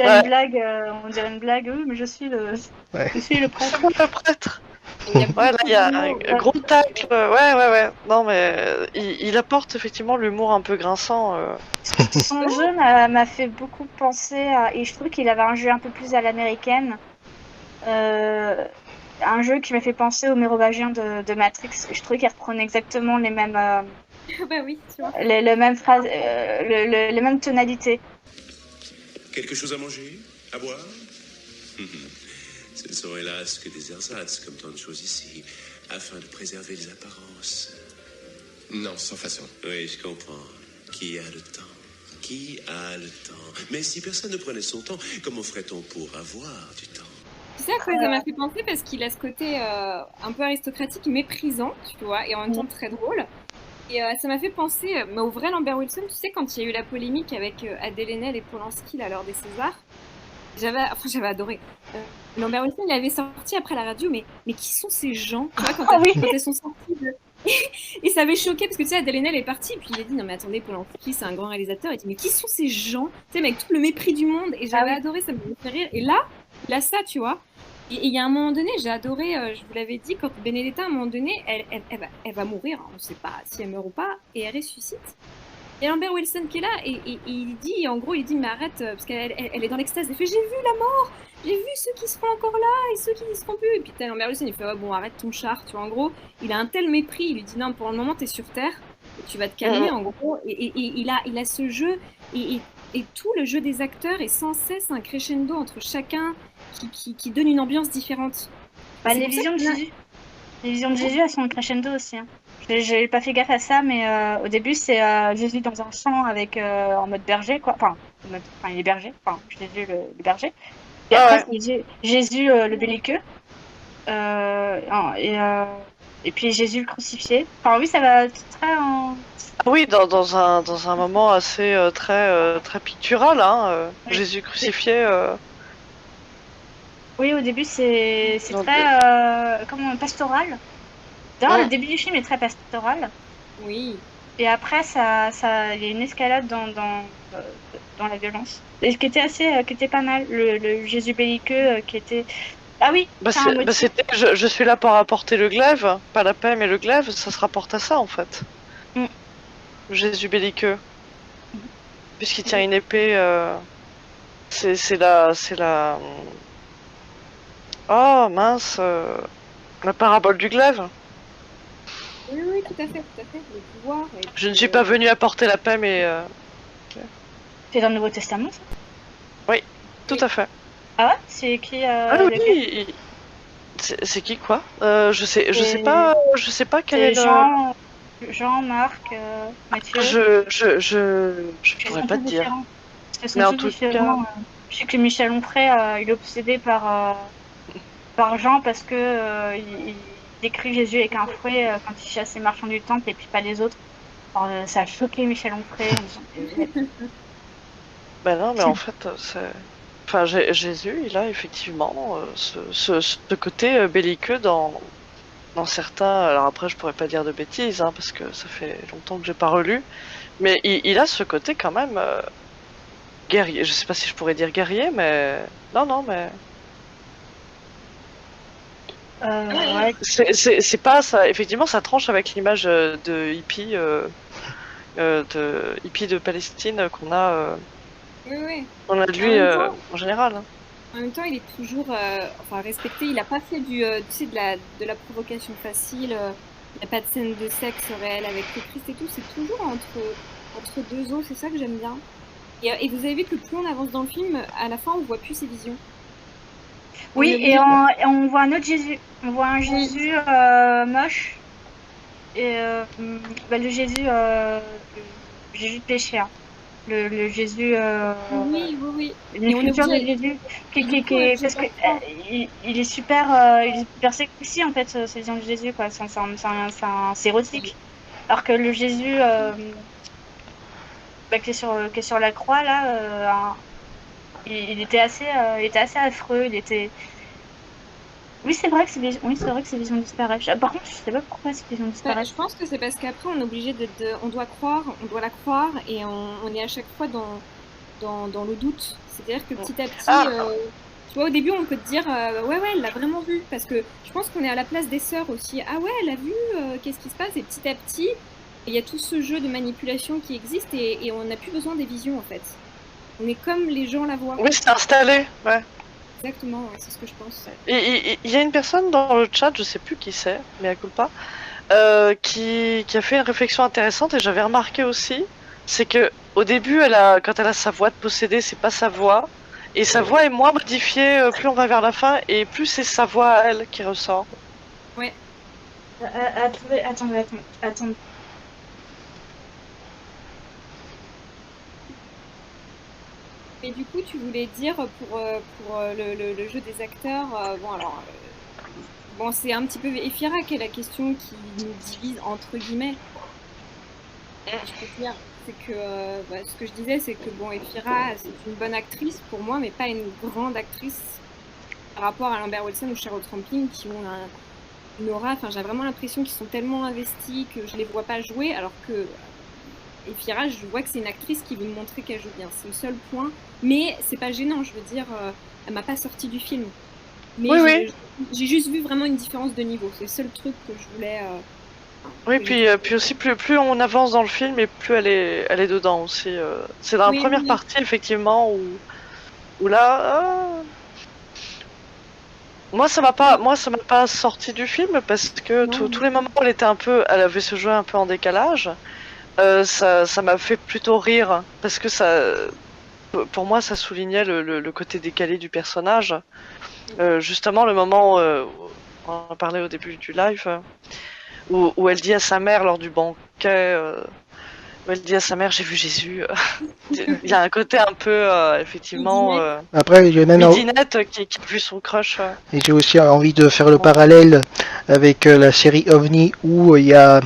dirait une blague, oui, mais je suis le prêtre. Le prêtre. Ouais, là, il y a un gros tacle. Ouais. Non, mais il apporte effectivement l'humour un peu grinçant. Son jeu m'a fait beaucoup penser à... Et je trouve qu'il avait un jeu un peu plus à l'américaine. Un jeu qui m'a fait penser au mérovingien de Matrix. Je trouve qu'il reprenait exactement les mêmes... Bah oui, tu vois. Les mêmes phrases, les mêmes tonalités. Quelque chose à manger? À boire? Ce ne sont hélas que des ersatz, comme tant de choses ici, afin de préserver les apparences. Non, sans façon. Oui, je comprends. Qui a le temps? Qui a le temps? Mais si personne ne prenait son temps, comment ferait-on pour avoir du temps? Tu sais à quoi ça m'a fait penser? Parce qu'il a ce côté un peu aristocratique, méprisant, tu vois, et en même temps très drôle. Et ça m'a fait penser au vrai Lambert Wilson, tu sais, quand il y a eu la polémique avec Adèle Haenel et Polanski là, lors des Césars. J'avais adoré. Lambert Wilson, il avait sorti après la radio, mais qui sont ces gens? Tu vois, quand elles sont sorties et ça avait choqué, parce que tu sais, Adèle Haenel est partie, et puis il a dit, non mais attendez, Polanski, c'est un grand réalisateur, il dit, mais qui sont ces gens? Tu sais, avec tout le mépris du monde, et j'avais adoré, ça me fait rire. Et là, il a ça, tu vois. Et il y a un moment donné, j'ai adoré, je vous l'avais dit, quand Benedetta, à un moment donné, elle va mourir, on ne sait pas si elle meurt ou pas, et elle ressuscite. Et Lambert Wilson qui est là, et il dit, en gros, il dit, mais arrête, parce qu'elle est dans l'extase, elle fait, j'ai vu la mort, j'ai vu ceux qui seront encore là, et ceux qui n'y seront plus. Et puis Lambert Wilson, il fait, ouais, bon, arrête ton char, tu vois, en gros, il a un tel mépris, il lui dit, non, pour le moment, t'es sur Terre, et tu vas te calmer, en gros, et il a ce jeu, et et tout le jeu des acteurs est sans cesse un crescendo entre chacun qui donne une ambiance différente. Bah, les visions de Jésus. Les visions de Jésus, elles sont en crescendo aussi. Hein. J'ai pas fait gaffe à ça, mais au début, c'est Jésus dans un champ avec en mode berger, quoi. Enfin, il est berger. Enfin, Jésus le berger. Et après, c'est Jésus le belliqueux. Et puis Jésus le crucifié. Enfin, oui, ça va très en... Oui, dans un moment assez très pictural, hein. Oui. Jésus crucifié. Oui, au début, c'est très comment, pastoral. D'ailleurs, le début du film est très pastoral. Oui. Et après, il y a une escalade dans la violence. Et qui était pas mal. Le Jésus belliqueux qui était... Ah oui, c'était je suis là pour apporter le glaive, pas la paix mais le glaive, ça se rapporte à ça en fait. Jésus belliqueux. Puisqu'il tient une épée, c'est la... Oh mince, la parabole du glaive. Oui, tout à fait, le pouvoir. Je ne suis pas venu apporter la paix mais... C'est dans le Nouveau Testament ça? Oui, tout à fait. Ah ouais? C'est qui oui. C'est qui quoi? Je sais pas quel est Jean, Marc, Matthieu. Je pourrais pas te dire. Mais en tout cas, je sais que Michel Onfray, il est obsédé par Jean parce que il décrit Jésus avec un fouet quand il chasse les marchands du temple et puis pas les autres. Alors, ça a choqué Michel Onfray. Ben non, mais en fait, enfin, Jésus, il a effectivement ce côté belliqueux dans certains... Alors après, je pourrais pas dire de bêtises, hein, parce que ça fait longtemps que j'ai pas relu, mais il a ce côté quand même guerrier. Je sais pas si je pourrais dire guerrier, mais... Non, mais... Ouais. C'est pas ça. Effectivement, ça tranche avec l'image de hippie, de Palestine qu'on a... Oui. On a de lui en général. Hein. En même temps, il est toujours respecté. Il n'a pas fait de la provocation facile. Il n'y a pas de scène de sexe réel avec le Christ et tout. C'est toujours entre deux eaux. C'est ça que j'aime bien. Et vous avez vu que plus on avance dans le film, à la fin, on voit plus ses visions. Oui, et on voit un autre Jésus. On voit un Jésus moche. Et le Jésus péché. Hein. Le Jésus. Oui. Et on est de Jésus parce que il est super sexy en fait, cette vision de Jésus quoi. C'est érotique. Alors que le Jésus qui est sur la croix là, il était assez affreux. Il était. Oui, c'est vrai que ces visions disparaissent. Par contre, je sais pas pourquoi ces visions disparaissent. Je pense que c'est parce qu'après, on est obligé on doit la croire, et on est à chaque fois dans le doute. C'est-à-dire que petit à petit, tu vois, au début, on peut te dire, ouais, elle l'a vraiment vu, parce que je pense qu'on est à la place des sœurs aussi. Ah ouais, elle a vu, qu'est-ce qui se passe? Et petit à petit, il y a tout ce jeu de manipulation qui existe, et on n'a plus besoin des visions, en fait. On est comme les gens la voient. Oui, c'est installé, ouais. Exactement, c'est ce que je pense. Il y a une personne dans le chat, je sais plus qui c'est, mais à culpa, qui a fait une réflexion intéressante, et j'avais remarqué aussi, c'est que au début, quand elle a sa voix de possédée, c'est pas sa voix, et sa voix est moins modifiée plus on va vers la fin, et plus c'est sa voix à elle qui ressort. Ouais. Attendez. Et du coup, tu voulais dire pour le jeu des acteurs, c'est un petit peu Ephira qui est la question qui nous divise entre guillemets. Je peux dire, c'est que ce que je disais, c'est que Ephira, c'est une bonne actrice pour moi, mais pas une grande actrice par rapport à Lambert Wilson ou Charlotte Rampling qui ont une aura. Enfin, j'ai vraiment l'impression qu'ils sont tellement investis que je les vois pas jouer, alors que Ephira, je vois que c'est une actrice qui veut me montrer qu'elle joue bien. C'est le seul point. Mais c'est pas gênant, je veux dire, elle m'a pas sorti du film. Mais j'ai juste vu vraiment une différence de niveau. C'est le seul truc que je voulais. Puis aussi, plus on avance dans le film, et plus elle est dedans aussi. C'est dans la première partie, effectivement, où là. Moi, ça m'a pas sorti du film parce que tous les moments où elle avait ce jeu un peu en décalage. Ça m'a fait plutôt rire parce que pour moi, ça soulignait le côté décalé du personnage. Justement, le moment, on en parlait au début du live, où elle dit à sa mère lors du banquet, où elle dit à sa mère, j'ai vu Jésus. Il y a un côté un peu, effectivement, Après, j'ai même midinette qui a vu son crush. et j'ai aussi envie de faire le parallèle avec la série OVNI où il y a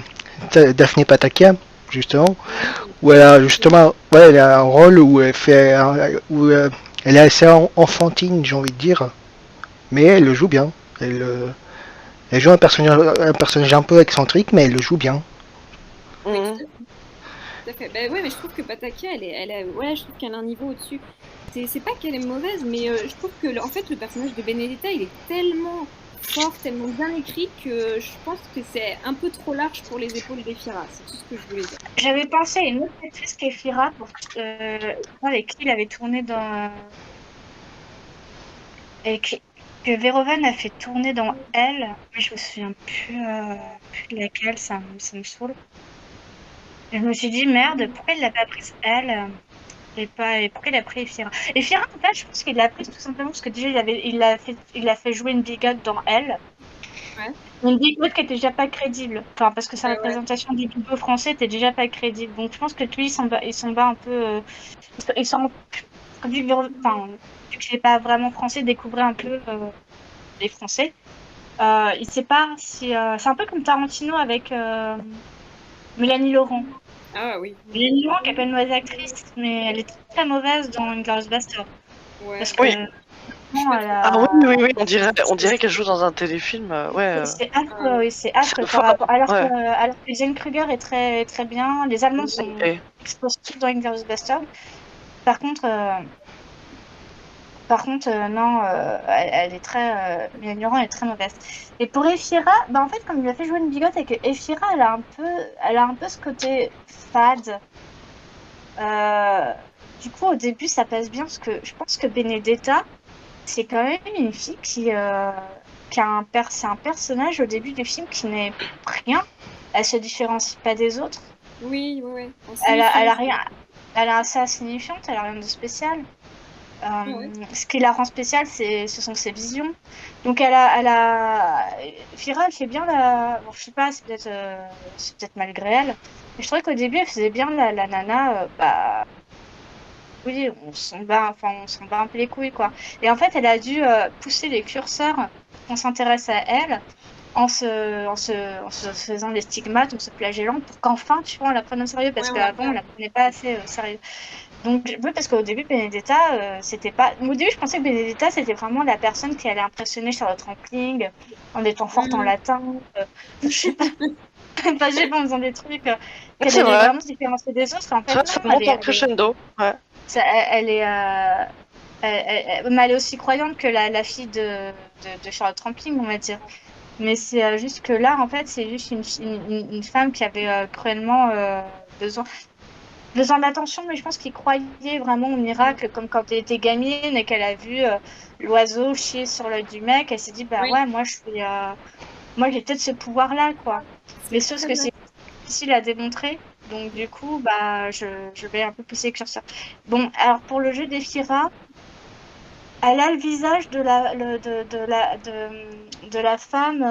Daphné Patakia, justement, où elle a justement, ouais, elle a un rôle où elle fait, où elle est assez enfantine, j'ai envie de dire, mais elle le joue bien. Elle joue un personnage un peu excentrique, mais elle le joue bien. Mhm. Tout à fait. Bah ouais, mais je trouve que Patakia, ouais, je trouve qu'elle a un niveau au-dessus. C'est pas qu'elle est mauvaise, mais je trouve que en fait, le personnage de Benedetta, il est tellement fort, tellement bien écrit que je pense que c'est un peu trop large pour les épaules d'Efira. C'est tout ce que je voulais dire. J'avais pensé à une autre actrice qu'Efira, avec qui il avait tourné dans. Et que Verhoeven a fait tourner dans Elle, mais je me souviens plus de laquelle, ça me saoule. Et je me suis dit, merde, pourquoi il l'a pas prise Elle et pourquoi il a pris Efira? Efira, en fait, je pense qu'il l'a prise tout simplement parce que déjà, il a fait jouer une bigote dans Elle. Ouais. Une bigote qui était déjà pas crédible. Enfin, parce que sa Ouais. représentation du bigot français était déjà pas crédible. Donc, je pense que lui, il s'en bat un peu. Il s'en. Enfin, vu qu'il n'est pas vraiment français, découvrir un peu les Français. Il sait pas si. C'est un peu comme Tarantino avec Mélanie Laurent. Ah oui. Mélanie Laurent qui est pas une mauvaise actrice, mais elle est très mauvaise dans Inglourious Basterds. Ouais. Parce que. Oui. Ah oui, on dirait qu'elle joue dans un téléfilm. Ouais. C'est affreux, oui, c'est affreux par rapport. Alors que Jane Kruger est très, très bien. Les Allemands sont explosifs dans Inglourious Basterds. Par contre, non, elle est très. Mélanie Laurent est très mauvaise. Et pour Efira, bah en fait, comme il a fait jouer une bigote et que Efira, elle a un peu ce côté fade. Du coup, au début, ça passe bien parce que je pense que Benedetta, c'est quand même une fille qui a c'est un personnage au début du film qui n'est rien. Elle se différencie pas des autres. Oui. Elle a rien. Elle est assez insignifiante, elle a rien de spécial. Ce qui la rend spéciale, ce sont ses visions. Donc Fira, elle fait bien la. Bon, je sais pas, c'est peut-être malgré elle. Mais je trouvais qu'au début, elle faisait bien la nana. Oui, on s'en bat un peu les couilles, quoi. Et en fait, elle a dû pousser les curseurs qu'on s'intéresse à elle en se faisant des stigmates, en se flagellant pour qu'enfin, tu vois, on la prenne au sérieux parce qu'avant, on la prenait pas assez au sérieux. Donc, oui, parce qu'au début, Benedetta, c'était pas. Au début, je pensais que Benedetta, c'était vraiment la personne qui allait impressionner Charlotte Rampling en étant forte en latin. Je sais pas. Enfin, je sais pas, en faisant des trucs. Qu'elle allait vraiment se différencier des autres. En fait, Ça monte en crescendo. Ouais. Elle est. Mais elle est aussi croyante que la fille de Charlotte Rampling, on va dire. Mais c'est juste que là, en fait, c'est juste une femme qui avait cruellement besoin d'attention, mais je pense qu'il croyait vraiment au miracle, comme quand elle était gamine et qu'elle a vu l'oiseau chier sur l'œil du mec, elle s'est dit, ouais, moi j'ai peut-être ce pouvoir-là, quoi. Mais sauf que c'est difficile à démontrer, donc du coup, je vais un peu pousser le curseur. Bon, alors pour le jeu d'Efira, elle a le visage de la femme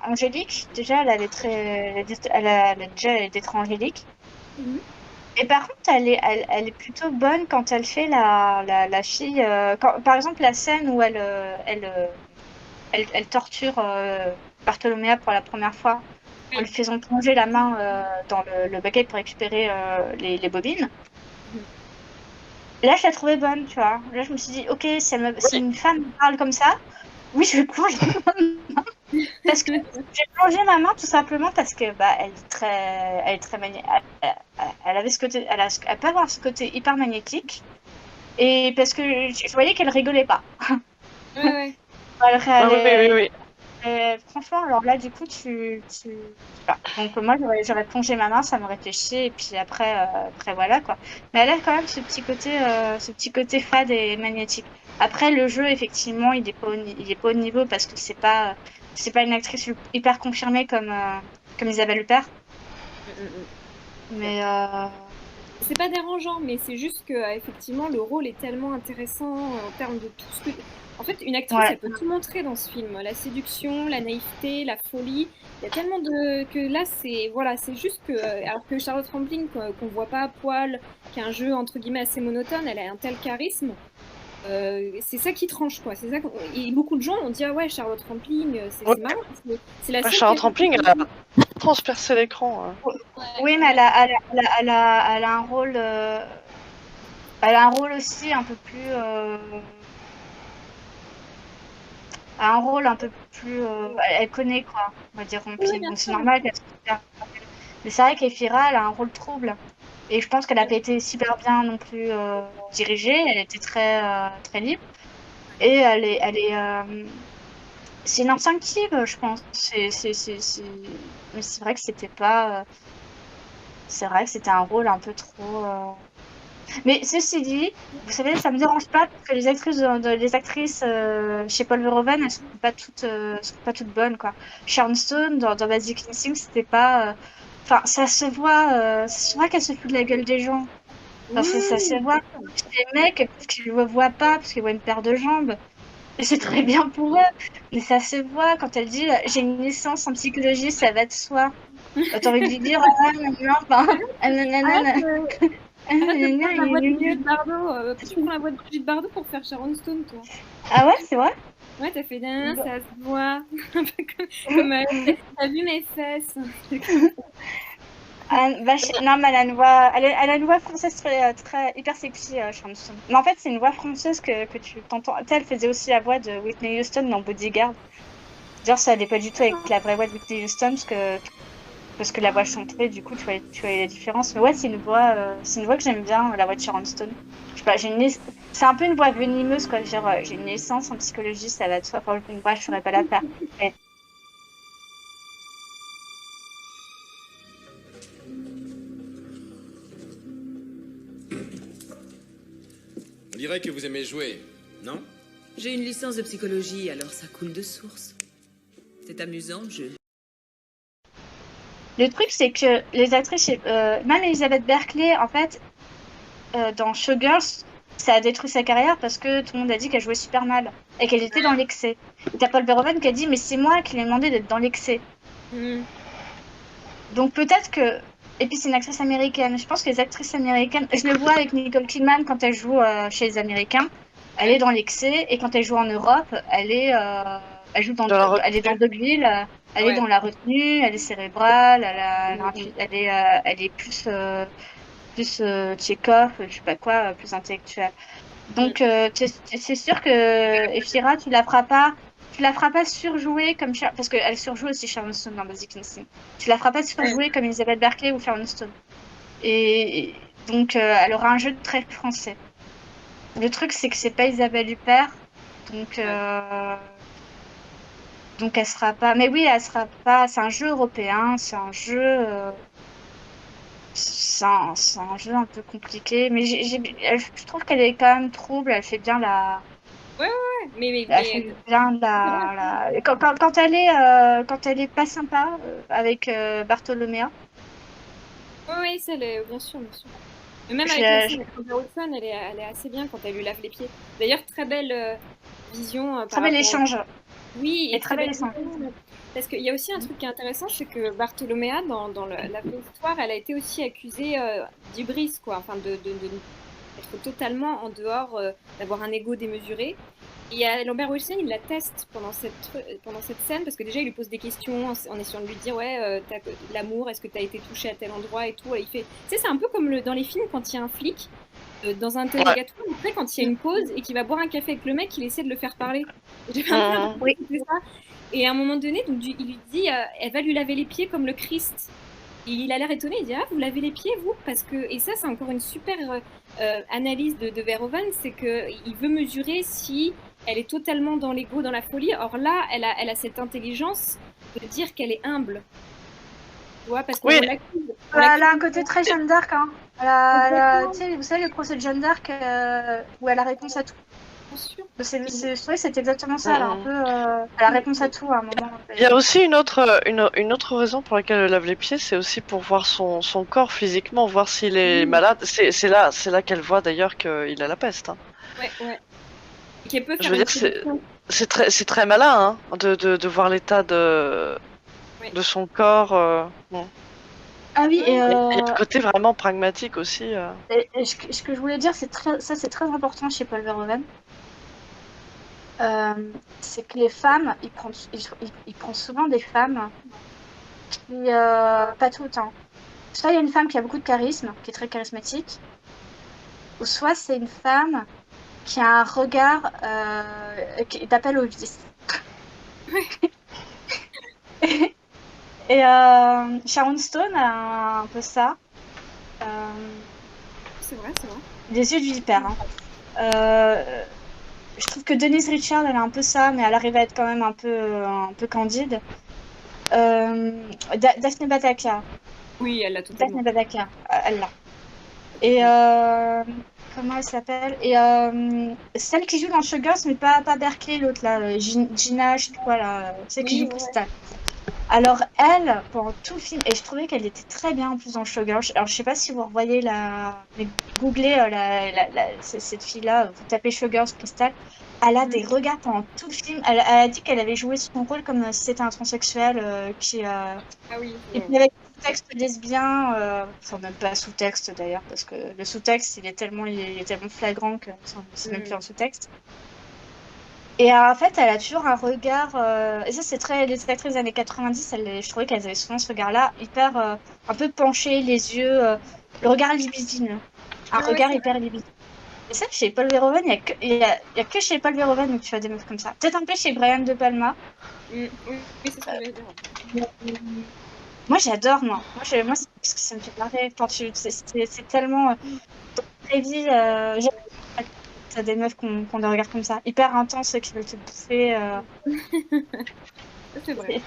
Angélique. Déjà, elle est très angélique. Et par contre, elle est plutôt bonne quand elle fait la fille. Par exemple, la scène où elle torture Bartholoméa pour la première fois, en lui faisant plonger la main dans le baguette pour récupérer les bobines. Là, je la trouvais bonne, tu vois. Là, je me suis dit, ok, si une femme me parle comme ça, oui, je vais plonger ma main. Parce que j'ai plongé ma main tout simplement parce que elle est très elle avait ce côté, elle peut avoir ce côté hyper magnétique, et parce que je voyais qu'elle rigolait pas. Ouais. Oui. Franchement, alors là, du coup, donc moi, j'aurais plongé ma main, ça m'aurait fait chier, et puis après voilà, quoi. Mais elle a quand même ce petit côté fade et magnétique. Après, le jeu, effectivement, il est pas au niveau parce que c'est pas une actrice hyper confirmée comme Isabelle Huppert. Mais c'est pas dérangeant, mais c'est juste que effectivement le rôle est tellement intéressant en termes de tout ce que. En fait, une actrice, elle peut tout montrer dans ce film. La séduction, la naïveté, la folie. Il y a tellement de que là, c'est juste que alors que Charlotte Rampling qu'on voit pas à poil, qui a un jeu entre guillemets assez monotone, elle a un tel charisme. C'est ça qui tranche quoi. C'est ça. Et beaucoup de gens ont dit ah ouais Charlotte Rampling, c'est marrant. C'est la seule Charlotte Rampling, elle a transpercé l'écran. Oui, mais elle a un rôle. Elle a un rôle aussi un peu plus. Un rôle un peu plus. Elle connaît quoi, on va dire Rampling. Donc c'est normal qu'elle soit. Mais c'est vrai qu'Efira, elle a un rôle trouble. Et je pense qu'elle n'a pas été super bien non plus dirigée. Elle était très libre. Et elle est. C'est une instinctive, je pense. Mais c'est vrai que c'était pas. C'est vrai que c'était un rôle un peu trop. Mais ceci dit, vous savez, ça me dérange pas parce que les actrices chez Paul Verhoeven, elles sont pas toutes bonnes quoi. Sharon Stone dans Basic Instinct, c'était pas. Enfin, ça se voit qu'elle se fout de la gueule des gens. Enfin, ça se voit. Les mecs, qui ne le voient pas parce qu'ils voient une paire de jambes. Et c'est très bien pour eux. Mais ça se voit quand elle dit j'ai une licence en psychologie, ça va de soi. T'as envie de lui dire Tu prends la voix de Brigitte Bardot pour faire Sharon Stone, toi. Ah ouais, c'est vrai? Ouais, t'as fait ça se voit. Un peu comme t'as vu mes fesses. Non, mais elle a une voix française très hyper sexy, Sharon Stone. Mais en fait, c'est une voix française que tu t'entends. Elle faisait aussi la voix de Whitney Houston dans Bodyguard. D'ailleurs, ça allait pas du tout avec la vraie voix de Whitney Houston parce que la voix chantée, du coup, tu vois la différence. Mais ouais, c'est une voix que j'aime bien, la voix de Sharon Stone. Je sais pas, c'est un peu une voix venimeuse, quoi. Genre, j'ai une licence en psychologie, ça va de soi. Enfin, une voix, je saurais pas la faire. Mais... On dirait que vous aimez jouer, non? J'ai une licence de psychologie, alors ça coule de source. C'est amusant, le jeu. Le truc, c'est que les actrices, même Elizabeth Berkley, en fait, dans Showgirls, ça a détruit sa carrière parce que tout le monde a dit qu'elle jouait super mal et qu'elle était dans l'excès. Et t'as Paul Verhoeven qui a dit mais c'est moi qui lui ai demandé d'être dans l'excès. Donc peut-être que... Et puis c'est une actrice américaine. Je pense que les actrices américaines... Je le vois avec Nicole Kidman quand elle joue chez les Américains. Elle est dans l'excès et quand elle joue en Europe, elle est Deauville, elle est dans la retenue, elle est cérébrale, elle est plus Tchekhov, je sais pas quoi, plus intellectuelle. Donc c'est sûr que Efira, tu la feras pas surjouer comme parce qu'elle surjoue aussi Sharon Stone dans Basic Instinct. Tu la feras pas surjouer comme Elizabeth Berkley ou Sharon Stone. Et donc elle aura un jeu très français. Le truc c'est que c'est pas Isabelle Huppert, donc elle sera pas. Mais oui, elle sera pas. C'est un jeu européen, c'est un jeu. C'est un jeu un peu compliqué, mais je trouve qu'elle est quand même trouble. Elle fait bien la. Ouais, mais elle fait bien la. Quand elle est pas sympa avec Bartholoméa. Oui, ça, bien sûr. Mais même avec Amber Wilson, elle est assez bien quand elle lui lave les pieds. D'ailleurs, très belle vision. Très bel échange. Oui, et très belle échange. Parce qu'il y a aussi un truc qui est intéressant, c'est que Bartholoméa, dans la vraie histoire, elle a été aussi accusée d'hybris, quoi. Enfin, d'être totalement en dehors, d'avoir un ego démesuré. Et Lambert Wilson, il la teste pendant cette scène, parce que déjà, il lui pose des questions en essayant de lui dire, ouais, l'amour, est-ce que tu as été touché à tel endroit et tout. Et il fait, tu sais, c'est un peu comme dans les films, quand il y a un flic, dans un interrogatoire, après, quand il y a une pause et qu'il va boire un café avec le mec, il essaie de le faire parler. J'ai l'impression que c'est ça. Et à un moment donné, donc, il lui dit, elle va lui laver les pieds comme le Christ. Et il a l'air étonné, il dit, ah, vous lavez les pieds, vous? Parce que, et ça, c'est encore une super analyse de Verhoeven, c'est qu'il veut mesurer si elle est totalement dans l'ego, dans la folie. Or là, elle a cette intelligence de dire qu'elle est humble. Tu vois, parce qu'on l'accuse. Elle a un côté très Jeanne d'Arc, hein. Tu sais, vous savez, le procès de Jeanne d'Arc où elle a réponse à tout. Je trouvais que c'était exactement ça, là, un peu la réponse à tout à un moment. Il y a aussi une autre raison pour laquelle elle lave les pieds, c'est aussi pour voir son corps physiquement, voir s'il est malade. C'est là qu'elle voit d'ailleurs qu'il a la peste. Hein. Ouais. Et qu'elle peut faire Je veux dire, c'est très malin hein, de voir l'état de son corps. Bon. Ah oui, Il y a un côté vraiment pragmatique aussi. Et ce que je voulais dire, c'est très important chez Paul Verhoeven. C'est que les femmes, il prend souvent des femmes qui, pas toutes, hein. Soit il y a une femme qui a beaucoup de charisme, qui est très charismatique, ou soit c'est une femme qui a un regard d'appel au vice. Et Sharon Stone a un peu ça. C'est vrai. Des yeux de vipère. Hein. Je trouve que Denise Richards, elle a un peu ça, mais elle arrive à être quand même un peu candide. Daphne Bataclan. Oui, elle l'a totalement. Daphne Bataclan, elle l'a. Et comment elle s'appelle? Et celle qui joue dans Showgirls, mais pas Berkeley, l'autre là, Gina, je sais pas quoi là, celle qui joue Crystal. Alors elle, pendant tout le film, et je trouvais qu'elle était très bien en plus dans Showgirls. Alors je sais pas si vous revoyez mais googlez cette fille-là, vous tapez Showgirls Crystal. Elle a des regards pendant tout le film. Elle a dit qu'elle avait joué son rôle comme si c'était un transsexuel qui et puis avec sous-texte lesbien, enfin même pas sous-texte d'ailleurs, parce que le sous-texte il est tellement flagrant que c'est même plus un sous-texte. Et en fait, elle a toujours un regard. Et ça, c'est très. Les actrices des années 90, je trouvais qu'elles avaient souvent ce regard-là, hyper. Un peu penché, les yeux. Le regard libidine. Un regard hyper libidine. Et ça, chez Paul Verhoeven, il y a que chez Paul Verhoeven où tu as des meufs comme ça. Peut-être un peu chez Brian De Palma. Oui, c'est ce que j'allais dire. Moi, j'adore, moi. Moi, c'est parce que ça me fait marrer. C'est tellement. Très dit. T'as des meufs qui ont des regards comme ça, hyper intenses, qui veulent te bouffer. C'est vrai.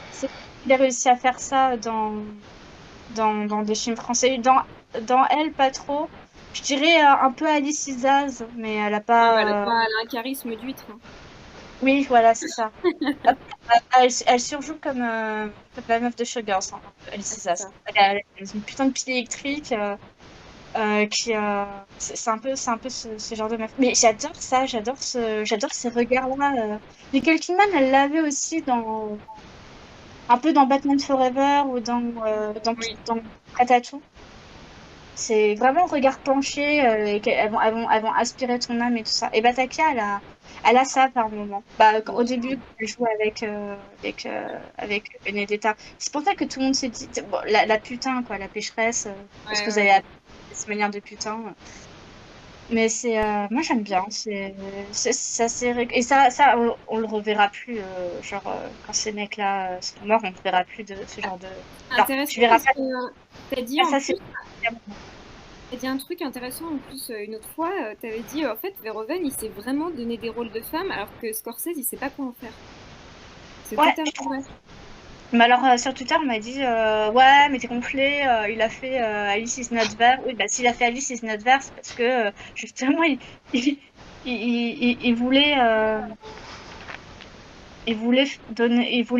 Il a réussi à faire ça dans des films français. Dans Elle, pas trop. Je dirais un peu Alice Isaz, mais elle a pas... Elle a un charisme d'huître. Hein. Oui, voilà, c'est ça. Elle surjoue comme la meuf de Showgirls, hein, Alice Isaz. Elle a une putain de pile électrique... c'est un peu ce genre de meuf. Mais j'adore ça, j'adore ces regards-là. Nicole Kidman, elle l'avait aussi un peu dans Batman Forever ou dans Prêt à tout. C'est vraiment regard penché, et elles vont aspirer ton âme et tout ça. Et Bataclan, elle a ça par moment. Au début, elle joue avec Benedetta. C'est pour ça que tout le monde s'est dit, bon, la putain, quoi, la pécheresse, parce que vous avez cette manière de putain. Mais moi j'aime bien. Et ça, on le reverra plus. Quand ces mecs-là sont morts, on ne verra plus de ce genre de. Intéressant. Tu verras pas. T'as dit un truc intéressant en plus une autre fois. T'avais dit en fait Verhoeven il s'est vraiment donné des rôles de femmes alors que Scorsese il sait pas quoi en faire. C'est totalement vrai. Mais alors sur Twitter on m'a dit ouais mais t'es complet, il a fait Alice is not there. Oui s'il a fait Alice is not there c'est parce que justement il voulait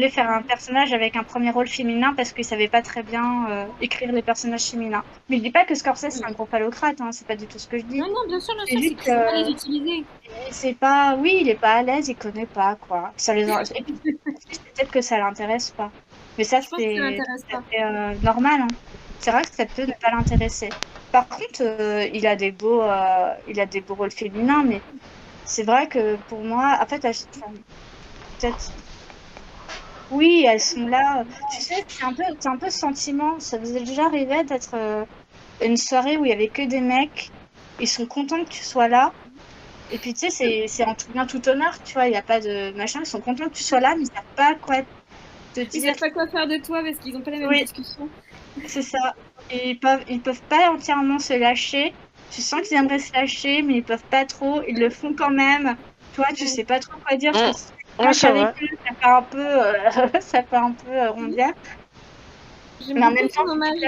faire un personnage avec un premier rôle féminin parce qu'il savait pas très bien écrire les personnages féminins. Mais je dis pas que Scorsese c'est un gros phallocrate, hein, c'est pas du tout ce que je dis. Non bien sûr c'est qu'il sait pas les utiliser. C'est pas, oui il est pas à l'aise, il connaît pas quoi. Ça les peut-être que ça l'intéresse pas. Mais ça c'est normal. Hein. C'est vrai que ça peut ne pas l'intéresser. Par contre il a des beaux rôles féminins, mais c'est vrai que pour moi, en fait, peut-être. Oui, elles sont là. Tu sais, c'est un peu ce sentiment. Ça vous est déjà arrivé d'être une soirée où il y avait que des mecs. Ils sont contents que tu sois là. Et puis tu sais, c'est en tout honneur, tu vois. Il n'y a pas de machin. Ils sont contents que tu sois là, mais ils savent pas quoi te dire. Ils savent pas quoi faire de toi parce qu'ils n'ont pas la même discussion. C'est ça. Et ils peuvent pas entièrement se lâcher. Tu sens qu'ils aimeraient se lâcher, mais ils peuvent pas trop. Ils le font quand même. Toi, tu sais pas trop quoi dire. Ça fait un peu rondière. J'aime beaucoup, ton hommage,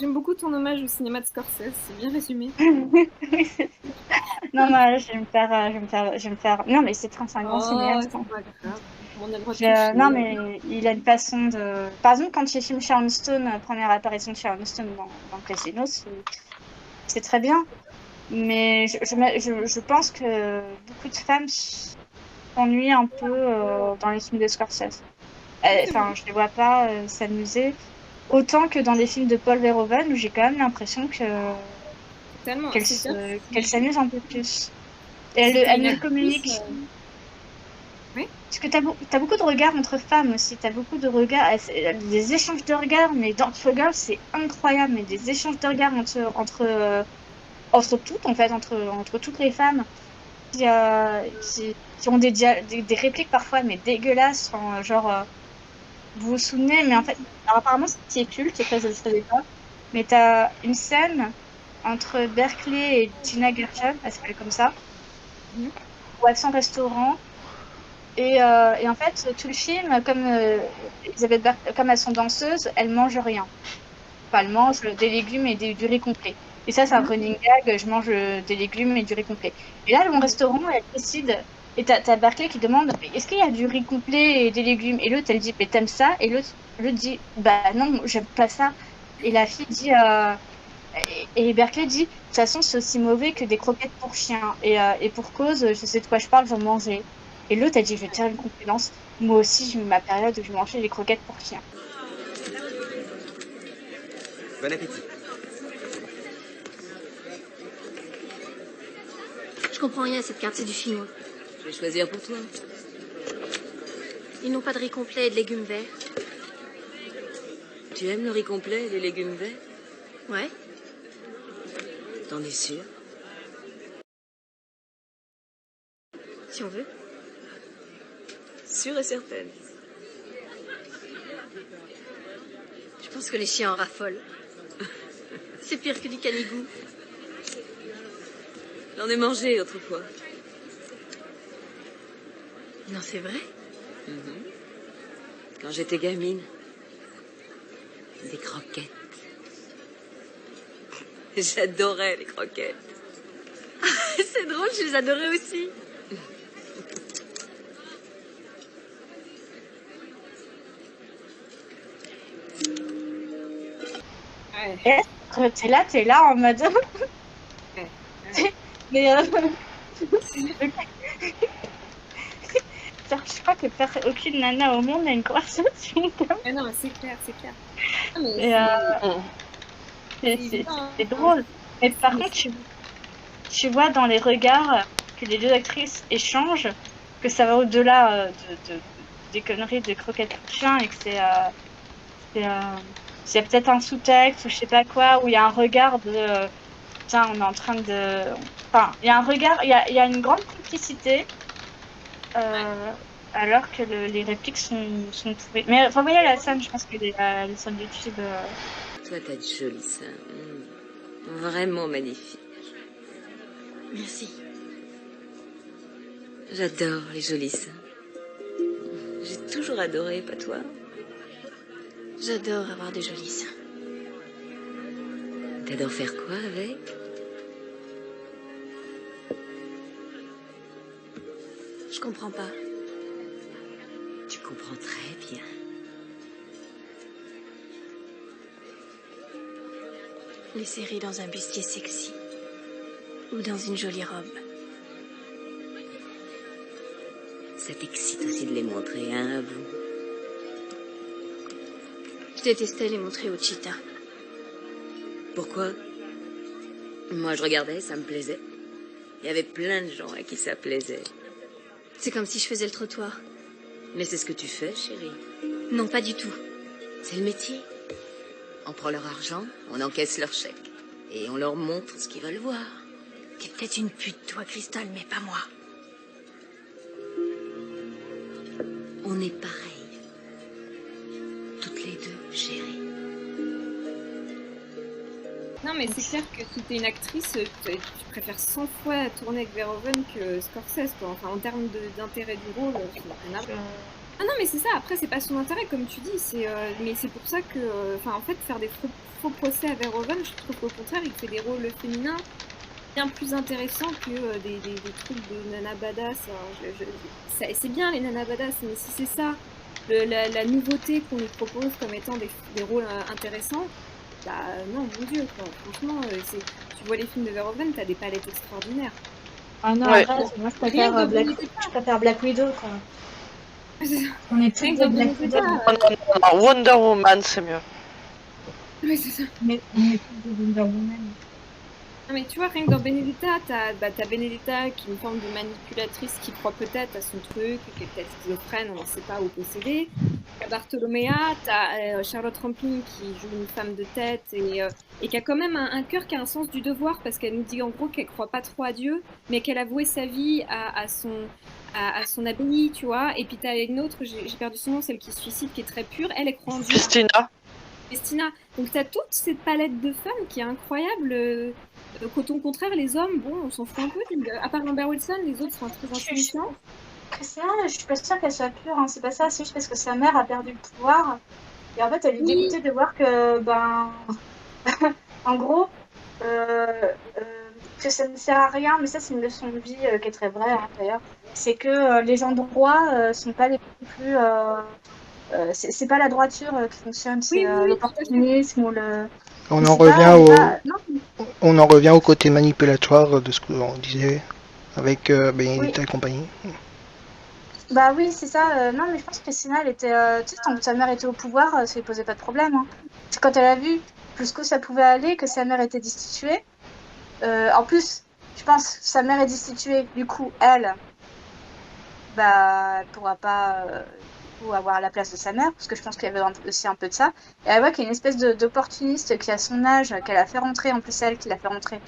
j'aime beaucoup ton hommage au cinéma de Scorsese, c'est bien résumé. Non, mais je vais me faire. Non, mais c'est un grand cinéaste. C'est pas grave. On a le droit de Non, mais il a une façon de. Par exemple, quand il filme Sharon Stone, première apparition de Sharon Stone dans Casino, c'est très bien. Mais je pense que beaucoup de femmes s'ennuient un peu dans les films de Scorsese. Enfin, je les vois pas s'amuser autant que dans les films de Paul Verhoeven, où j'ai quand même l'impression qu'elle s'amuse un peu plus. Et elle me communique. Oui. Parce que t'as beaucoup de regards entre femmes aussi, t'as beaucoup de regards, des échanges de regards, mais dans Showgirl c'est incroyable, mais des échanges de regards entre toutes en fait, entre toutes les femmes qui ont des répliques parfois mais dégueulasses, genre vous vous souvenez, mais en fait, alors apparemment c'est culte, je ne savais pas, mais t'as une scène entre Berkeley et Gina Gershon, elle s'appelle comme ça, où elles sont au restaurant. Et en fait, tout le film, comme comme elles sont danseuses, elles mangent rien. Enfin, elles mangent des légumes et du riz complet. Et ça, c'est un running gag, je mange des légumes et du riz complet. Et là, dans le restaurant, elle décide, et t'as Berkeley qui demande, est-ce qu'il y a du riz complet et des légumes? Et l'autre, elle dit, mais t'aimes ça? Et l'autre dit, bah non, j'aime pas ça. Et la fille dit, et Berkeley dit, de toute façon, c'est aussi mauvais que des croquettes pour chiens. Et pour cause, je sais de quoi je parle, j'en mangeais. Et l'autre a dit, je vais te faire une confidence. Moi aussi, j'ai eu ma période où je mangeais des croquettes pour chiens. Bon appétit. Je comprends rien à cette carte, c'est du chinois. Je vais choisir pour toi. Ils n'ont pas de riz complet et de légumes verts. Tu aimes le riz complet et les légumes verts? Ouais. T'en es sûr? Si on veut. Sûre et certaine. Je pense que les chiens en raffolent. C'est pire que du canigou. J'en ai mangé autrefois. Non, c'est vrai? Quand j'étais gamine. Des croquettes. J'adorais les croquettes. C'est drôle, je les adorais aussi. T'es là en mode. Mais je crois que aucune nana au monde a une conversation comme. Non, mais c'est clair. C'est drôle. Mais par contre, tu vois dans les regards que les deux actrices échangent que ça va au-delà des conneries de croquettes pour chiens et que c'est peut-être un sous-texte ou je sais pas quoi, où il y a un regard de tiens, on est en train de. Enfin, il y a un regard, il y a une grande complicité, alors que les répliques sont trouvées. Mais enfin, voyez la scène, je pense que les sur YouTube. Toi, t'as de jolis seins. Vraiment magnifique. Merci. J'adore les jolis seins. J'ai toujours adoré, pas toi? J'adore avoir des jolis seins. T'adores faire quoi avec? Je comprends pas. Tu comprends très bien. Les serrer dans un bustier sexy. Ou dans une jolie robe. Ça t'excite aussi de les montrer, hein, à vous? Je détestais les montrer aux cheetahs. Pourquoi? Moi, je regardais, ça me plaisait. Il y avait plein de gens à qui ça plaisait. C'est comme si je faisais le trottoir. Mais c'est ce que tu fais, chérie. Non, pas du tout. C'est le métier. On prend leur argent, on encaisse leur chèque. Et on leur montre ce qu'ils veulent voir. T'es peut-être une pute, toi, Cristal, mais pas moi. On est pareilles. Toutes les deux, chérie. Non, mais c'est clair que si t'es une actrice, tu préfères 100 fois tourner avec Verhoeven que Scorsese, quoi. Enfin, en termes d'intérêt du rôle, ça n'a rien à voir. Ah non, mais c'est ça, après, c'est pas son intérêt, comme tu dis, mais c'est pour ça que, en fait, faire des faux procès à Verhoeven, je trouve qu'au contraire, il fait des rôles féminins bien plus intéressants que des trucs de nana badass. C'est bien les nana badass, mais si c'est ça, la nouveauté qu'on lui propose comme étant des rôles intéressants, bah non, mon Dieu, quoi. Franchement, tu vois les films de Verhoeven, t'as des palettes extraordinaires. Ah non, Ouais. arrête, moi je préfère Black Widow, quoi. On est tous de Black Widow. Non, Wonder Woman, c'est mieux. Oui, c'est ça. Mais on est tous de Wonder Woman. Non, mais tu vois, rien que dans Benedetta, t'as Benedetta qui est une forme de manipulatrice qui croit peut-être à son truc, qui est peut-être schizophrène, on ne sait pas, ou possédée. T'as Bartolomea, t'as Charlotte Rampling qui joue une femme de tête et qui a quand même un cœur qui a un sens du devoir parce qu'elle nous dit en gros qu'elle croit pas trop à Dieu, mais qu'elle a voué sa vie à son abbaye, tu vois. Et puis t'as une autre, j'ai perdu son nom, celle qui se suicide, qui est très pure, elle croit en Dieu. Christina. Donc tu as toute cette palette de femmes qui est incroyable. Au contraire, les hommes, bon, on s'en fout un peu. À part Lambert Wilson, les autres sont très insignifiants. Christina, je suis pas sûre qu'elle soit pure, hein. C'est pas ça, c'est juste parce que sa mère a perdu le pouvoir. Et en fait, elle est dégoûtée de voir que, en gros, que ça ne sert à rien, mais ça, c'est une leçon de vie qui est très vraie, hein, d'ailleurs. C'est que les gens droits sont pas les plus. C'est pas la droiture qui fonctionne, c'est l'opportunisme ou le. On en revient au côté manipulatoire de ce que l'on disait avec Benedetta et compagnie. Bah oui, c'est ça. Non, mais je pense que Christina, elle était. Tu sais, quand sa mère était au pouvoir, ça lui posait pas de problème. Hein. C'est quand elle a vu jusqu'où ça pouvait aller, que sa mère était destituée. En plus, je pense que sa mère est destituée, du coup, elle pourra pas avoir la place de sa mère, parce que je pense qu'il y avait aussi un peu de ça. Et elle voit qu'il y a une espèce d'opportuniste qui a son âge, qu'elle a fait rentrer, en plus elle qui l'a fait rentrer,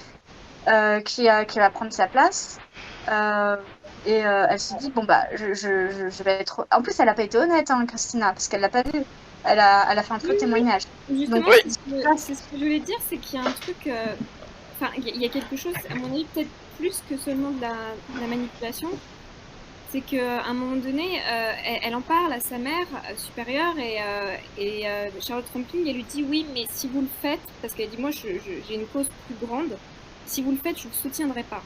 qui va prendre sa place. Et elle se dit, bon je vais être... En plus, elle n'a pas été honnête, hein, Christina, parce qu'elle l'a pas vu. Elle a fait un faux témoignage. Justement, c'est ce que je voulais dire, c'est qu'il y a un truc... il y a quelque chose, à mon avis, peut-être plus que seulement de la manipulation. C'est qu'à un moment donné, elle en parle à sa mère supérieure et Charlotte Rampling, elle lui dit oui, mais si vous le faites, parce qu'elle dit moi j'ai une cause plus grande, si vous le faites, je ne vous soutiendrai pas.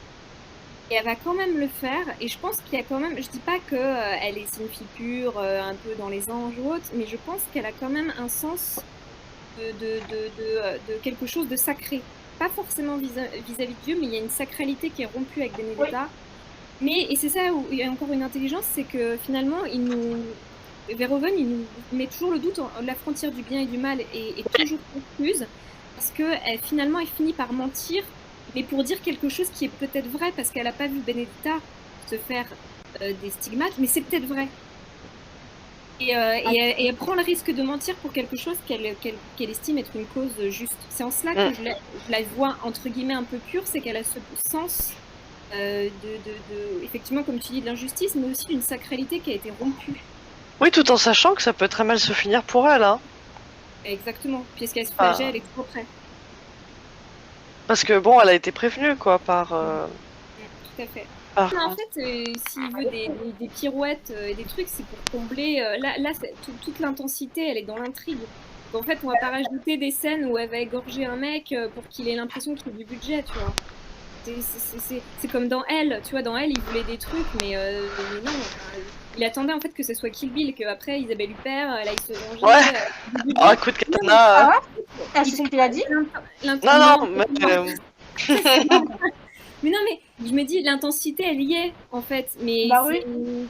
Et elle va quand même le faire, et je pense qu'il y a quand même, je dis pas qu'elle est une fille pure, un peu dans les anges ou autre, mais je pense qu'elle a quand même un sens de quelque chose de sacré. Pas forcément vis-à-vis de Dieu, mais il y a une sacralité qui est rompue avec Benedetta. Oui. Et c'est ça où il y a encore une intelligence, c'est que finalement, Verhoeven, il nous met toujours le doute, la frontière du bien et du mal est toujours confuse, parce qu'elle finalement, elle finit par mentir, mais pour dire quelque chose qui est peut-être vrai, parce qu'elle n'a pas vu Benedetta se faire des stigmates, mais c'est peut-être vrai. Et elle prend le risque de mentir pour quelque chose qu'elle estime être une cause juste. C'est en cela que je la vois, entre guillemets, un peu pure, c'est qu'elle a ce sens... effectivement, comme tu dis, de l'injustice, mais aussi d'une sacralité qui a été rompue. Oui, tout en sachant que ça peut très mal se finir pour elle. Hein. Exactement, puisqu'elle se flagelle, elle est trop près. Parce que bon, elle a été prévenue, quoi, par... Tout à fait. Mais en fait, s'il veut des pirouettes et des trucs, c'est pour combler... Là toute l'intensité, elle est dans l'intrigue. En fait, on va pas rajouter des scènes où elle va égorger un mec pour qu'il ait l'impression qu'il y a du budget, tu vois. C'est comme dans Elle, tu vois, dans Elle, il voulait des trucs, mais non, il attendait en fait que ce soit Kill Bill, qu'après Isabelle Huppert, là, il se vengeait. Ouais, un coup de katana. C'est ce qu'il a dit. Non, mais non, mais je me dis, l'intensité, elle y est, en fait. Mais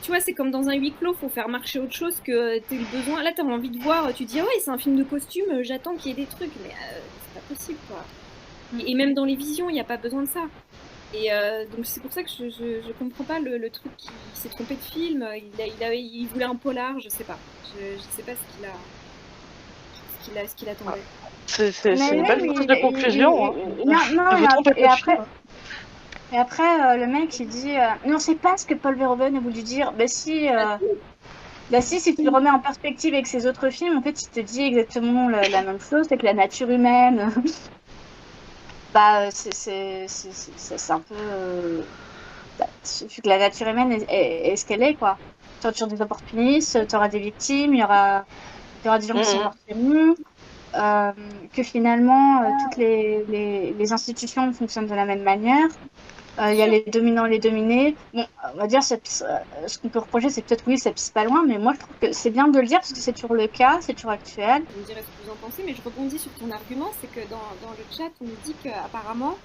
tu vois, c'est comme dans un huis clos, faut faire marcher autre chose que t'aies le besoin. Là, t'as envie de voir, tu dis, ah ouais, c'est un film de costume, j'attends qu'il y ait des trucs, mais c'est pas possible, quoi. Et même dans les visions, il n'y a pas besoin de ça. Et donc c'est pour ça que je comprends pas le truc qui s'est trompé de film. Il voulait un polar, je sais pas. Je sais pas ce qu'il attendait. C'est une belle phrase de conclusion. Et après, le mec il dit non, c'est pas ce que Paul Verhoeven a voulu dire. Bah si tu le remets en perspective avec ses autres films, en fait il te dit exactement la même chose, c'est que la nature humaine. C'est un peu... vu que la nature humaine est ce qu'elle est, quoi. toujours des opportunistes, tu auras des victimes, il y aura des gens qui sont morts, que finalement toutes les institutions fonctionnent de la même manière. Il y a les dominants, les dominés. Bon, on va dire, ce qu'on peut reprocher, c'est peut-être oui, ça pisse pas loin, mais moi je trouve que c'est bien de le dire parce que c'est toujours le cas, c'est toujours actuel. Vous me direz ce que vous en pensez, mais je rebondis sur ton argument, c'est que dans le chat, on nous dit qu'apparemment,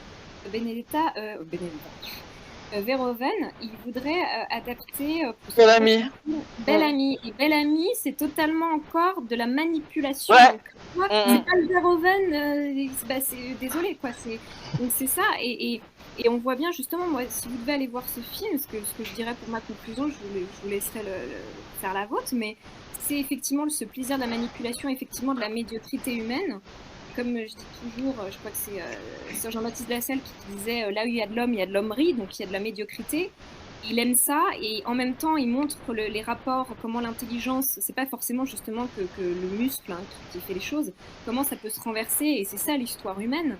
Verhoeven, il voudrait adapter Bellamy. Bellamy. Et Bellamy, c'est totalement encore de la manipulation. Ouais. Donc, c'est pas le Verhoeven, désolé, quoi. Donc c'est ça, et on voit bien justement, moi, si vous devez aller voir ce film, ce que je dirais pour ma conclusion, je vous laisserai faire la vôtre, mais c'est effectivement ce plaisir de la manipulation, effectivement de la médiocrité humaine. Comme je dis toujours, je crois que c'est Sir Jean-Baptiste Lassalle qui disait là où il y a de l'homme, il y a de l'hommerie, donc il y a de la médiocrité. Il aime ça et en même temps il montre les rapports, comment l'intelligence, c'est pas forcément justement que le muscle qui fait les choses, comment ça peut se renverser, et c'est ça l'histoire humaine.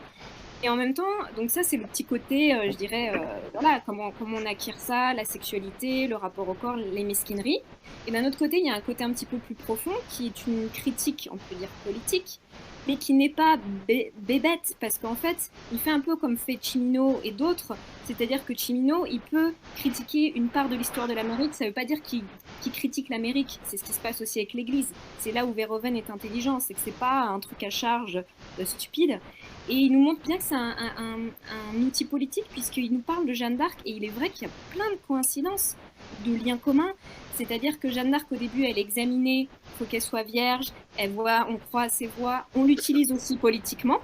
Et en même temps, donc ça c'est le petit côté, je dirais, voilà, comment on acquiert ça, la sexualité, le rapport au corps, les mesquineries. Et d'un autre côté, il y a un côté un petit peu plus profond qui est une critique, on peut dire politique, mais qui n'est pas bébête, parce qu'en fait, il fait un peu comme fait Cimino et d'autres, c'est-à-dire que Cimino, il peut critiquer une part de l'histoire de l'Amérique, ça ne veut pas dire qu'il critique l'Amérique, c'est ce qui se passe aussi avec l'Église. C'est là où Verhoeven est intelligent, c'est que c'est pas un truc à charge stupide, et il nous montre bien que c'est un outil politique, puisqu'il nous parle de Jeanne d'Arc, et il est vrai qu'il y a plein de coïncidences, de liens communs. C'est-à-dire que Jeanne d'Arc, au début, elle est examinée, il faut qu'elle soit vierge, on croit à ses voix, on l'utilise aussi politiquement,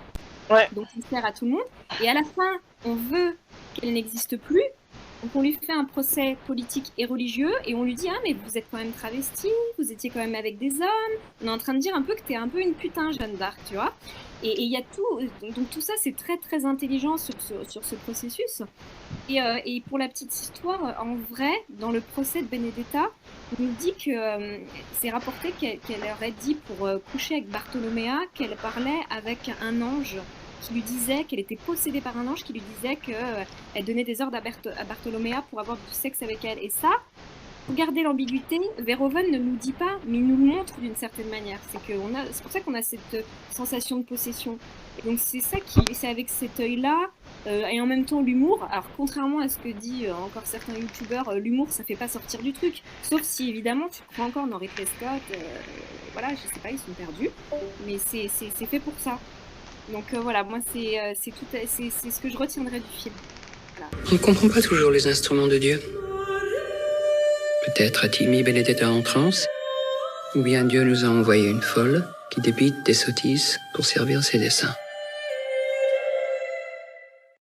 donc il sert à tout le monde, et à la fin, on veut qu'elle n'existe plus, donc on lui fait un procès politique et religieux, et on lui dit « Ah, mais vous êtes quand même travesti, vous étiez quand même avec des hommes, on est en train de dire un peu que t'es un peu une putain, Jeanne d'Arc, tu vois ?» Et il y a tout, donc tout ça, c'est très très intelligent sur ce processus. Et pour la petite histoire, en vrai, dans le procès de Benedetta, on nous dit que c'est rapporté qu'elle aurait dit pour coucher avec Bartolomea qu'elle parlait avec un ange qui lui disait qu'elle était possédée par un ange qui lui disait qu'elle donnait des ordres à Bartolomea pour avoir du sexe avec elle. Et ça, pour garder l'ambiguïté, Verhoeven ne nous dit pas, mais il nous le montre d'une certaine manière. C'est pour ça qu'on a cette sensation de possession. Et donc c'est ça c'est avec cet œil-là, et en même temps l'humour. Alors contrairement à ce que dit encore certains youtubeurs, l'humour ça fait pas sortir du truc. Sauf si évidemment tu crois encore dans Ridley Scott, voilà, je sais pas, ils sont perdus. Mais c'est fait pour ça. Donc voilà, moi c'est ce que je retiendrai du film. Voilà. On ne comprend pas toujours les instruments de Dieu. Peut-être a-t-il mis Benedetta en transe, ou bien Dieu nous a envoyé une folle qui débite des sottises pour servir ses desseins.